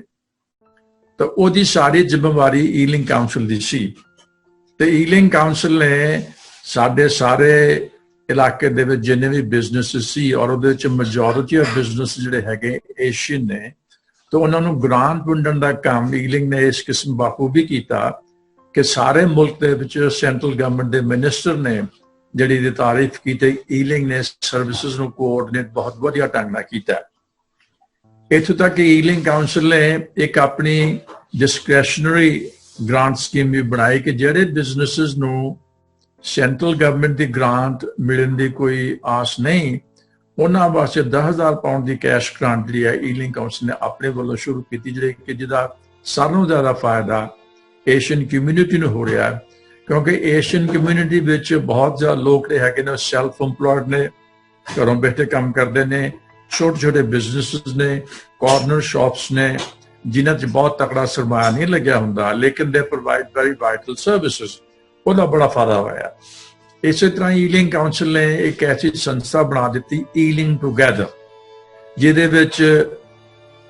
ਤਾਂ ਉਹਦੀ ਸਾਰੀ ਜ਼ਿੰਮੇਵਾਰੀ ਈਲਿੰਗ ਕਾਉਂਸਲ ਦੀ ਸੀ ਤੇ ਈਲਿੰਗ ਕਾਉਂਸਲ ਨੇ ਸਾਡੇ ਸਾਰੇ ਇਲਾਕੇ ਦੇ ਵਿੱਚ ਜਿੰਨੇ ਵੀ ਬਿਜ਼ਨਸ ਸੀ ਔਰ ਉਹਦੇ ਵਿੱਚ ਮੈਜੋਰਿਟੀ ਆਫ ਬਿਜ਼ਨਸ ਜਿਹੜੇ ਹੈਗੇ ਏਸ਼ੀਅਨ ਨੇ, ਤਾਂ ਉਹਨਾਂ ਨੂੰ ਗ੍ਰਾਂਟ ਵੰਡਣ ਦਾ ਕੰਮ ਈਲਿੰਗ ਨੇ ਇਸ ਕਿਸਮ ਬਾਖੂਬੀ ਕੀਤਾ ਕਿ ਸਾਰੇ ਮੁਲਕ ਦੇ ਵਿੱਚ ਸੈਂਟਰਲ ਗਵਰਨਮੈਂਟ ਦੇ ਮਿਨਿਸਟਰ ਨੇ ਜਿਹੜੀ ਦੀ ਤਾਰੀਫ ਕੀਤੀ। ਈਲਿੰਗ ਨੇ ਸਰਵਿਸਿਜ਼ ਨੂੰ ਕੋਆਰਡੀਨੇਟ ਬਹੁਤ ਵਧੀਆ ਢੰਗ ਨਾਲ ਕੀਤਾ। ਇੱਥੋਂ ਤੱਕ ਕਿ ਈਲਿੰਗ ਕਾਉਂਸਲ ਨੇ ਇੱਕ ਆਪਣੀ ਡਿਸਕ੍ਰੈਸ਼ਨਰੀ ਗ੍ਰਾਂਟ ਸਕੀਮ ਵੀ ਬਣਾਈ ਕਿ ਜਿਹੜੇ ਬਿਜ਼ਨਸਿਸ ਨੂੰ ਸੈਂਟਰਲ ਗਵਰਨਮੈਂਟ ਦੀ ਗ੍ਰਾਂਟ ਮਿਲਣ ਦੀ ਕੋਈ ਆਸ ਨਹੀਂ, ਉਹਨਾਂ ਵਾਸਤੇ 10,000 ਪਾਉਂਡ ਦੀ ਕੈਸ਼ ਗ੍ਰਾਂਟ ਜਿਹੜੀ ਹੈ ਈਲਿੰਗ ਕਾਉਂਸਲ ਨੇ ਆਪਣੇ ਵੱਲੋਂ ਸ਼ੁਰੂ ਕੀਤੀ, ਜਿਹੜੇ ਕਿ ਜਿਹਦਾ ਸਾਰਿਆਂ ਨੂੰ ਜ਼ਿਆਦਾ ਫਾਇਦਾ ਏਸ਼ੀਅਨ ਕਮਿਊਨਿਟੀ ਨੂੰ ਹੋ ਰਿਹਾ ਹੈ। ਕਿਉਂਕਿ ਏਸ਼ੀਅਨ ਕਮਿਊਨਿਟੀ ਵਿੱਚ ਬਹੁਤ ਜ਼ਿਆਦਾ ਲੋਕ ਜਿਹੜੇ ਹੈਗੇ ਨੇ ਸੈਲਫ ਇੰਪਲੋਇਡ ਨੇ, ਘਰੋਂ ਬੈਠੇ ਕੰਮ ਕਰਦੇ ਨੇ, ਛੋਟੇ ਛੋਟੇ ਬਿਜ਼ਨਸਿਸ ਨੇ, ਕਾਰਨਰ ਸ਼ਾਪਸ ਨੇ, ਜਿਨ੍ਹਾਂ 'ਚ ਬਹੁਤ ਤਕੜਾ ਸਰਮਾਇਆ ਨਹੀਂ ਲੱਗਿਆ ਹੁੰਦਾ, ਲੇਕਿਨ ਦੇ ਪ੍ਰੋਵਾਈਡ ਵੈਰੀ ਵਾਈਟਲ ਸਰਵਿਸਿਜ਼। ਉਹਦਾ ਬੜਾ ਫਾਇਦਾ ਹੋਇਆ। ਇਸੇ ਤਰ੍ਹਾਂ ਈਲਿੰਗ ਕਾਉਂਸਲ ਨੇ ਇੱਕ ਐਸੀ ਸੰਸਥਾ ਬਣਾ ਦਿੱਤੀ ਈਲਿੰਗ ਟੂਗੈਦਰ, ਜਿਹਦੇ ਵਿੱਚ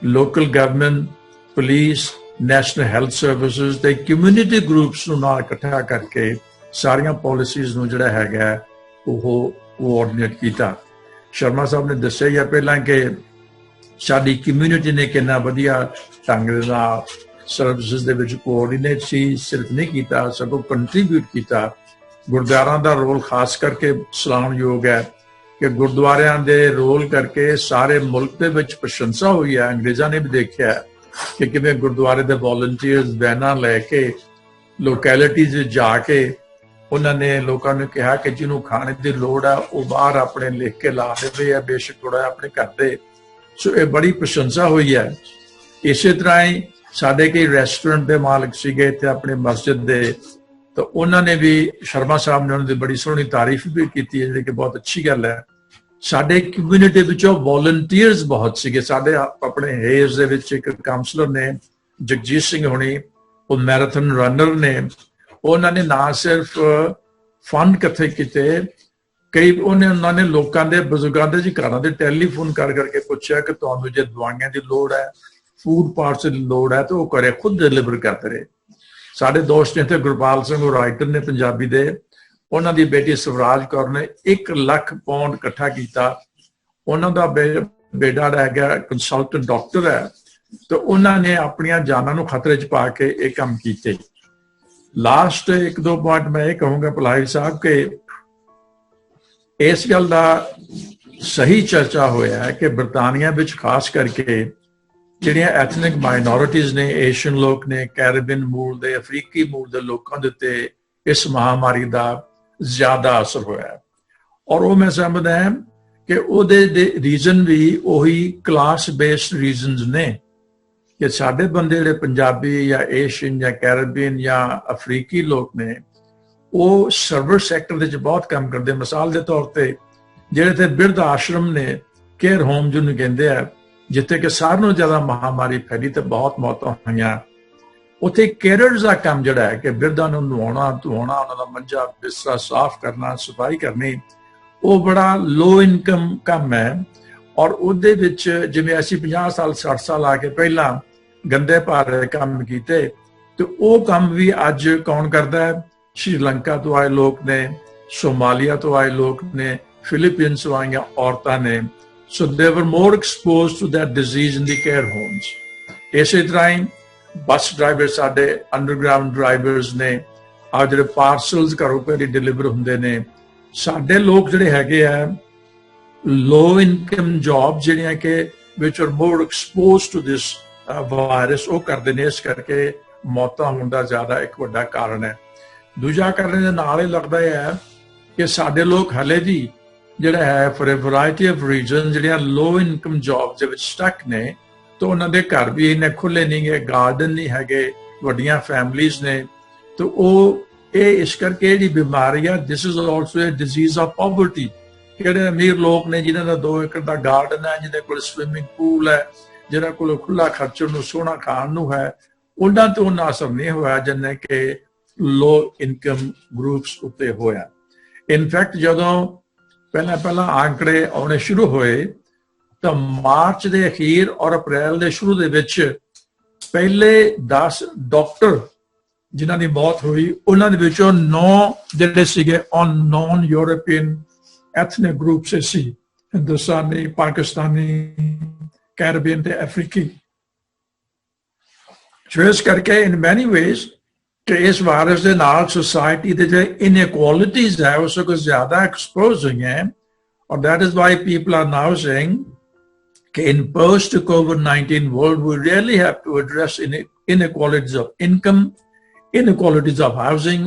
local government, police, national health services ਤੇ ਕਮਿਊਨਿਟੀ ਗਰੁੱਪਸ ਨੂੰ ਨਾਲ ਇਕੱਠਾ ਕਰਕੇ ਸਾਰੀਆਂ ਪਾਲਿਸੀਜ਼ ਨੂੰ ਜਿਹੜਾ ਹੈਗਾ ਉਹ ਕੋਆਰਡੀਨੇਟ ਕੀਤਾ। ਸ਼ਰਮਾ ਸਾਹਿਬ ਨੇ ਦੱਸਿਆ ਹੀ ਪਹਿਲਾਂ ਕਿ ਸਾਡੀ ਕਮਿਊਨਿਟੀ ਨੇ ਕਿੰਨਾ ਵਧੀਆ ਢੰਗ ਨਾਲ ਸਰਵਿਸਿਜ਼ ਦੇ ਵਿੱਚ ਕੋਆਰਡੀਨੇਟ ਸੀ, ਸਿਰਫ ਨਹੀਂ ਕੀਤਾ ਸਗੋਂ ਕੰਟਰੀਬਿਊਟ ਕੀਤਾ। ਗੁਰਦੁਆਰਿਆਂ ਦਾ ਰੋਲ ਖਾਸ ਕਰਕੇ ਸਲਾਮਯੋਗ ਹੈ ਕਿ ਗੁਰਦੁਆਰਿਆਂ ਦੇ ਰੋਲ ਕਰਕੇ ਸਾਰੇ ਮੁਲਕ ਦੇ ਵਿੱਚ ਪ੍ਰਸ਼ੰਸਾ ਹੋਈ ਹੈ। ਅੰਗਰੇਜ਼ਾਂ ਨੇ ਵੀ ਦੇਖਿਆ ਕਿ ਕਿਵੇਂ ਗੁਰਦੁਆਰੇ ਦੇ ਵੋਲੰਟੀਅਰਸ ਵੈਨਾਂ ਲੈ ਕੇ ਲੋਕੈਲਿਟੀਜ਼ ਵਿੱਚ ਜਾ ਕੇ ਉਹਨਾਂ ਨੇ ਲੋਕਾਂ ਨੂੰ ਕਿਹਾ ਕਿ ਜਿਹਨੂੰ ਖਾਣੇ ਦੀ ਲੋੜ ਆ ਉਹ ਬਾਹਰ ਆਪਣੇ ਲਿਖ ਕੇ ਲਾ ਦੇਵੇ ਜਾਂ ਬੇਸ਼ੱਕ ਥੋੜਾ ਆਪਣੇ ਘਰ ਦੇ। ਸੋ ਇਹ ਬੜੀ ਪ੍ਰਸ਼ੰਸਾ ਹੋਈ ਹੈ। ਇਸੇ ਤਰ੍ਹਾਂ ਹੀ ਸਾਡੇ ਕਈ ਰੈਸਟੋਰੈਂਟ ਦੇ ਮਾਲਕ ਸੀਗੇ ਇੱਥੇ ਆਪਣੇ ਮਸਜਿਦ ਦੇ, ਤਾਂ ਉਹਨਾਂ ਨੇ ਵੀ ਸ਼ਰਮਾ ਸਾਹਿਬ ਨੇ ਉਹਨਾਂ ਦੀ ਬੜੀ ਸੋਹਣੀ ਤਾਰੀਫ ਵੀ ਕੀਤੀ ਹੈ, ਜਿਹੜੀ ਕਿ ਬਹੁਤ ਅੱਛੀ ਗੱਲ ਹੈ। ਸਾਡੇ ਕਮਿਊਨਿਟੀ ਵਿੱਚੋਂ ਵੋਲੰਟੀਅਰਸ ਬਹੁਤ ਸੀਗੇ। ਸਾਡੇ ਆਪਣੇ ਹੇਜ਼ ਦੇ ਵਿੱਚ ਇੱਕ ਕਾਉਂਸਲਰ ਨੇ ਜਗਜੀਤ ਸਿੰਘ ਹੋਣੀ, ਉਹ ਮੈਰਾਥਨ ਰਨਰ ਨੇ। ਉਹਨਾਂ ਨੇ ਨਾ ਸਿਰਫ ਫੰਡ ਇਕੱਠੇ ਕੀਤੇ, ਕਈ ਉਹਨਾਂ ਨੇ ਲੋਕਾਂ ਦੇ ਬਜ਼ੁਰਗਾਂ ਦੇ ਘਰਾਂ ਦੇ ਟੈਲੀਫੋਨ ਕਰ ਕਰਕੇ ਪੁੱਛਿਆ ਕਿ ਤੁਹਾਨੂੰ ਜੇ ਦਵਾਈਆਂ ਦੀ ਲੋੜ ਹੈ, ਫੂਡ ਪਾਰਸਲ ਦੀ ਲੋੜ ਹੈ ਤੇ ਉਹ ਘਰੇ ਖੁਦ ਡਿਲੀਵਰ ਕਰਦੇ ਰਹੇ। ਸਾਡੇ ਦੋਸਤ ਨੇ ਤੇ ਗੁਰਪਾਲ ਸਿੰਘ ਉਹ ਰਾਈਟਰ ਨੇ ਪੰਜਾਬੀ ਦੇ, ਉਹਨਾਂ ਦੀ ਬੇਟੀ ਸਵਰਾਜ ਕੌਰ ਨੇ 1 ਲੱਖ ਪਾਉਂਡ ਇਕੱਠਾ ਕੀਤਾ। ਉਹਨਾਂ ਦਾ ਬੇਟਾ ਹੈਗਾ ਕੰਸਲਟੈਂਟ ਡਾਕਟਰ ਹੈ, ਤੇ ਉਹਨਾਂ ਨੇ ਆਪਣੀਆਂ ਜਾਨਾਂ ਨੂੰ ਖਤਰੇ 'ਚ ਪਾ ਕੇ ਇਹ ਕੰਮ ਕੀਤੇ। ਲਾਸਟ 1-2 ਪੁਆਇੰਟ ਮੈਂ ਇਹ ਕਹੂੰਗਾ ਭਲਾਈ ਸਾਹਿਬ ਕਿ ਇਸ ਗੱਲ ਦਾ ਸਹੀ ਚਰਚਾ ਹੋਇਆ ਹੈ ਕਿ ਬਰਤਾਨੀਆ ਵਿੱਚ ਖਾਸ ਕਰਕੇ ਜਿਹੜੀਆਂ ਐਥਨਿਕ ਮਾਈਨੋਰਿਟੀਜ਼ ਨੇ, ਏਸ਼ੀਅਨ ਲੋਕ ਨੇ, ਕੈਰੀਬੀਅਨ ਮੂਲ ਦੇ, ਅਫਰੀਕੀ ਮੂਲ ਦੇ ਲੋਕਾਂ ਦੇ ਉੱਤੇ ਇਸ ਮਹਾਮਾਰੀ ਦਾ ਜ਼ਿਆਦਾ ਅਸਰ ਹੋਇਆ ਹੈ। ਔਰ ਉਹ ਮੈਂ ਸਮਝਦਾ ਹਾਂ ਕਿ ਉਹਦੇ ਰੀਜ਼ਨ ਵੀ ਉਹੀ ਕਲਾਸ ਬੇਸਡ ਰੀਜ਼ਨਸ ਨੇ ਕਿ ਸਾਡੇ ਬੰਦੇ ਜਿਹੜੇ ਪੰਜਾਬੀ ਜਾਂ ਏਸ਼ੀਅਨ ਜਾਂ ਕੈਰੀਬੀਅਨ ਜਾਂ ਅਫਰੀਕੀ ਲੋਕ ਨੇ ਉਹ ਸਰਵਿਸ ਸੈਕਟਰ ਦੇ ਵਿੱਚ ਬਹੁਤ ਕੰਮ ਕਰਦੇ। ਮਿਸਾਲ ਦੇ ਤੌਰ ਤੇ ਜਿਹੜੇ ਤੇ ਬਿਰਧ ਆਸ਼ਰਮ ਨੇ, ਕੇਅਰ ਹੋਮ ਜਿਹਨੂੰ ਕਹਿੰਦੇ ਆ, ਜਿੱਥੇ ਕਿ ਸਾਰਿਆਂ ਨਾਲੋਂ ਜ਼ਿਆਦਾ ਮਹਾਮਾਰੀ ਫੈਲੀ ਤੇ ਬਹੁਤ ਮੌਤਾਂ ਹੋਈਆਂ, ਉੱਥੇ ਕੇਅਰਰਸ ਦਾ ਕੰਮ ਜਿਹੜਾ ਹੈ ਕਿ ਬਿਰਧਾਂ ਨੂੰ ਨਵਾਉਣਾ ਧਵਾਉਣਾ, ਉਹਨਾਂ ਦਾ ਮੰਜਾ ਬਿਸਤਰਾ ਸਾਫ਼ ਕਰਨਾ, ਸਫਾਈ ਕਰਨੀ, ਉਹ ਬੜਾ ਲੋ ਇਨਕਮ ਕੰਮ ਹੈ। ਔਰ ਉਹਦੇ ਵਿੱਚ ਜਿਵੇਂ ਅਸੀਂ 50 ਸਾਲ 60 ਸਾਲ ਆ ਕੇ ਪਹਿਲਾਂ ਗੰਦੇ ਭਾਰੇ ਕੰਮ ਕੀਤੇ, ਤੇ ਉਹ ਕੰਮ ਵੀ ਅੱਜ ਕੌਣ ਕਰਦਾ ਹੈ? ਸ਼੍ਰੀਲੰਕਾ ਤੋਂ ਆਏ ਲੋਕ ਨੇ, ਸੋਮਾਲੀਆ ਤੋਂ ਆਏ ਲੋਕ ਨੇ, ਫਿਲੀਪੀਨਸ ਤੋਂ ਆਈਆਂ ਔਰਤਾਂ ਨੇ। So they were more exposed to that disease in the care homes. ਇਸੇ ਤਰ੍ਹਾਂ ਹੀ ਬੱਸ ਡਰਾਈਵਰ, ਸਾਡੇ ਅੰਡਰਗਰਾਊਂਡ ਡਰਾਈਵਰਸ ਨੇ, ਆ ਜਿਹੜੇ ਪਾਰਸਲਸ ਘਰੋਂ ਘਰੀ ਡਿਲੀਵਰ ਹੁੰਦੇ ਨੇ, ਸਾਡੇ ਲੋਕ ਜਿਹੜੇ ਹੈਗੇ ਆ ਲੋ ਇਨਕਮ ਜੌਬ ਜਿਹੜੀਆਂ ਕਿ ਵਿਚ are more exposed to this virus, ਉਹ ਕਰਦੇ ਨੇ। ਇਸ ਕਰਕੇ ਮੌਤਾਂ ਹੋਣ ਦਾ ਜ਼ਿਆਦਾ ਇੱਕ ਵੱਡਾ ਕਾਰਨ ਹੈ। ਦੂਜਾ ਕਾਰਨ ਦੇ ਨਾਲ ਇਹ ਲੱਗਦਾ ਹੈ ਕਿ ਸਾਡੇ ਲੋਕ ਹਲੇ ਵੀ ਜਿਹੜਾ ਹੈ for a variety of reason ਜਿਹੜੀਆਂ ਲੋ ਇਨਕਮ ਜੌਬ ਦੇ ਵਿੱਚ ਸਟਕ ਨੇ, ਤੇ ਉਹਨਾਂ ਦੇ ਘਰ ਵੀ ਇਹਨੇ ਖੁੱਲੇ ਨਹੀਂ ਗਏ, ਗਾਰਡਨ ਨਹੀਂ ਹੈਗੇ, ਵੱਡੀਆਂ ਫੈਮਲੀਜ਼ ਨੇ, ਤੇ ਉਹ ਇਹ ਇਸ ਕਰਕੇ ਜਿਹੜੀ ਬਿਮਾਰੀ ਆ, this is also a disease of poverty. ਜਿਹੜੇ ਅਮੀਰ ਲੋਕ ਨੇ ਜਿਨ੍ਹਾਂ ਦਾ 2 ਏਕੜ ਦਾ ਗਾਰਡਨ ਹੈ, ਜਿਹਦੇ ਕੋਲ ਸਵਿਮਿੰਗ ਪੂਲ ਹੈ, ਜਿਹਨਾਂ ਕੋਲ ਖੁੱਲਾ ਖਰਚਣ ਨੂੰ ਸੋਹਣਾ ਖਾਣ ਨੂੰ ਹੈ, ਉਹਨਾਂ ਤੋਂ ਉਹਨਾਂ ਅਸਰ ਨਹੀਂ ਹੋਇਆ ਜਿੰਨੇ ਕਿ ਲੋ ਇਨਕਮ ਗਰੁੱਪਸ ਉੱਤੇ ਹੋਇਆ। ਇਨਫੈਕਟ ਜਦੋਂ ਪਹਿਲਾਂ ਆંકੜੇ ਆਉਣੇ ਸ਼ੁਰੂ ਹੋਏ ਤਾਂ ਮਾਰਚ ਦੇ ਅਖੀਰ ਔਰ ਅਪ੍ਰੈਲ ਦੇ ਸ਼ੁਰੂ ਦੇ ਵਿੱਚ ਪਹਿਲੇ 10 ਡਾਕਟਰ ਜਿਨ੍ਹਾਂ ਦੀ ਮੌਤ ਹੋਈ, ਉਹਨਾਂ ਦੇ ਵਿੱਚੋਂ 9 ਜਿਹੜੇ ਸੀਗੇ on non European ethnic group C, Hindustani, Pakistani, Caribbean ਤੇ ਅਫਰੀਕੀ। ਇਸ ਕਰਕੇ ਇਨ ਮੈਨੀ ਵੇਜ਼ ਕਿ ਇਸ ਵਾਇਰਸ ਦੇ ਨਾਲ ਸੋਸਾਇਟੀ ਦੇ ਜਿਹੜੇ ਇਨਇਕੁਆਲਿਟੀਜ਼ ਹੈ ਉਸ ਤੋਂ ਜ਼ਿਆਦਾ ਐਕਸਪੋਜ਼ ਹੋਈਆਂ। ਔਰ that is why people are now saying ਕਿ ਇਨ post COVID-19 world we really have to address inequalities of income, inequalities of housing,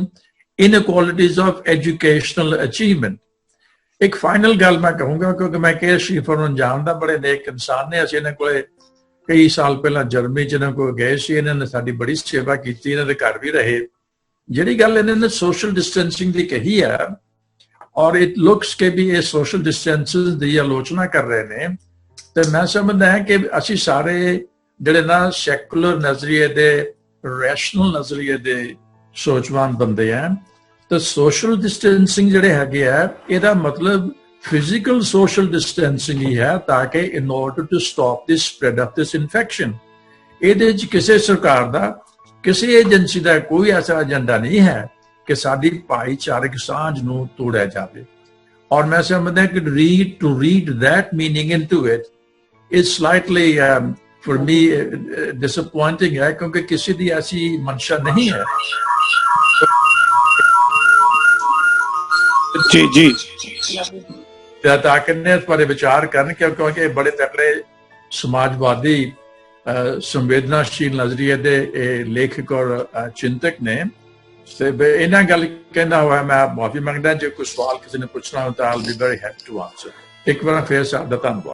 inequalities of educational achievement. ਇੱਕ ਫਾਈਨਲ ਗੱਲ ਮੈਂ ਕਹੂੰਗਾ ਕਿਉਂਕਿ ਮੈਂ ਕੇ ਸ਼ਰੀਫਰ ਨੂੰ ਜਾਣਦਾ, ਬੜੇ ਨੇਕ ਇਨਸਾਨ ਨੇ। ਅਸੀਂ ਇਹਨਾਂ ਕੋਲੇ ਕਈ ਸਾਲ ਪਹਿਲਾਂ ਜਰਮਨੀ ਚ ਇਹਨਾਂ ਕੋਲ ਗਏ ਸੀ, ਇਹਨਾਂ ਨੇ ਸਾਡੀ ਬੜੀ ਸੇਵਾ ਕੀਤੀ, ਇਹਨਾਂ ਦੇ ਘਰ ਵੀ ਰਹੇ। ਜਿਹੜੀ ਗੱਲ ਇਹਨਾਂ ਨੇ ਸੋਸ਼ਲ ਡਿਸਟੈਂਸਿੰਗ ਦੀ ਕਹੀ ਹੈ, ਔਰ ਇਟ ਲੁਕਸ ਕਿ ਵੀ ਇਹ ਸੋਸ਼ਲ ਡਿਸਟੈਂਸਿਸ ਦੀ ਆਲੋਚਨਾ ਕਰ ਰਹੇ ਨੇ, ਤੇ ਮੈਂ ਸਮਝਦਾ ਹਾਂ ਕਿ ਅਸੀਂ ਸਾਰੇ ਜਿਹੜੇ ਨਾ ਸੈਕੂਲਰ ਨਜ਼ਰੀਏ ਦੇ, ਰੈਸ਼ਨਲ ਨਜ਼ਰੀਏ ਦੇ ਸੋਚਵਾਨ ਬੰਦੇ ਆ, ਤਾਂ ਸੋਸ਼ਲ ਡਿਸਟੈਂਸਿੰਗ ਜਿਹੜੇ ਹੈਗੇ ਆ, ਇਹਦਾ ਮਤਲਬ ਫਿਜ਼ੀਕਲ ਸੋਸ਼ਲ ਡਿਸਟੈਂਸਿੰਗ ਹੀ ਹੈ, ਤਾਂ ਕਿ in order to stop this spread of this infection. ਇਹਦੇ ਵਿੱਚ ਕਿਸੇ ਸਰਕਾਰ ਦਾ, ਕਿਸੇ ਏਜੰਸੀ ਦਾ ਕੋਈ ਐਸਾ ਏਜੰਡਾ ਨਹੀਂ ਹੈ ਕਿ ਸਾਡੀ ਭਾਈਚਾਰਕ ਸਾਂਝ ਨੂੰ ਤੋੜਿਆ ਜਾਵੇ। ਔਰ ਮੈਂ ਸਮਝਦਾ ਕਿ to read that meaning into it is slightly for me disappointing ਹੈ, ਕਿਉਂਕਿ ਕਿਸੇ ਦੀ ਐਸੀ ਮਨਸ਼ਾ ਨਹੀਂ ਹੈ। ਜੀ ਤਾਂ ਕਿੰਨੇ ਇਸ ਬਾਰੇ ਵਿਚਾਰ ਕਰਨ, ਕਿਉਂਕਿ ਇਹ ਬੜੇ ਤਕੜੇ ਸਮਾਜਵਾਦੀ ਸੰਵੇਦਨਾਸ਼ੀਲ ਨਜ਼ਰੀਏ ਦੇ ਇਹ ਲੇਖਕ ਔਰ ਚਿੰਤਕ ਨੇ। ਤੇ ਇਹਨਾਂ ਗੱਲ ਕਹਿੰਦਾ ਹੋਇਆ ਮੈਂ ਮਾਫੀ ਮੰਗਦਾ, ਜੇ ਕੋਈ ਸਵਾਲ ਕਿਸੇ ਨੇ ਪੁੱਛਣਾ ਹੋ ਤਾਂ I'll be very happy to answer। ਇੱਕ ਵਾਰ ਫੇਰ ਸਾਡਾ ਧੰਨਵਾਦ।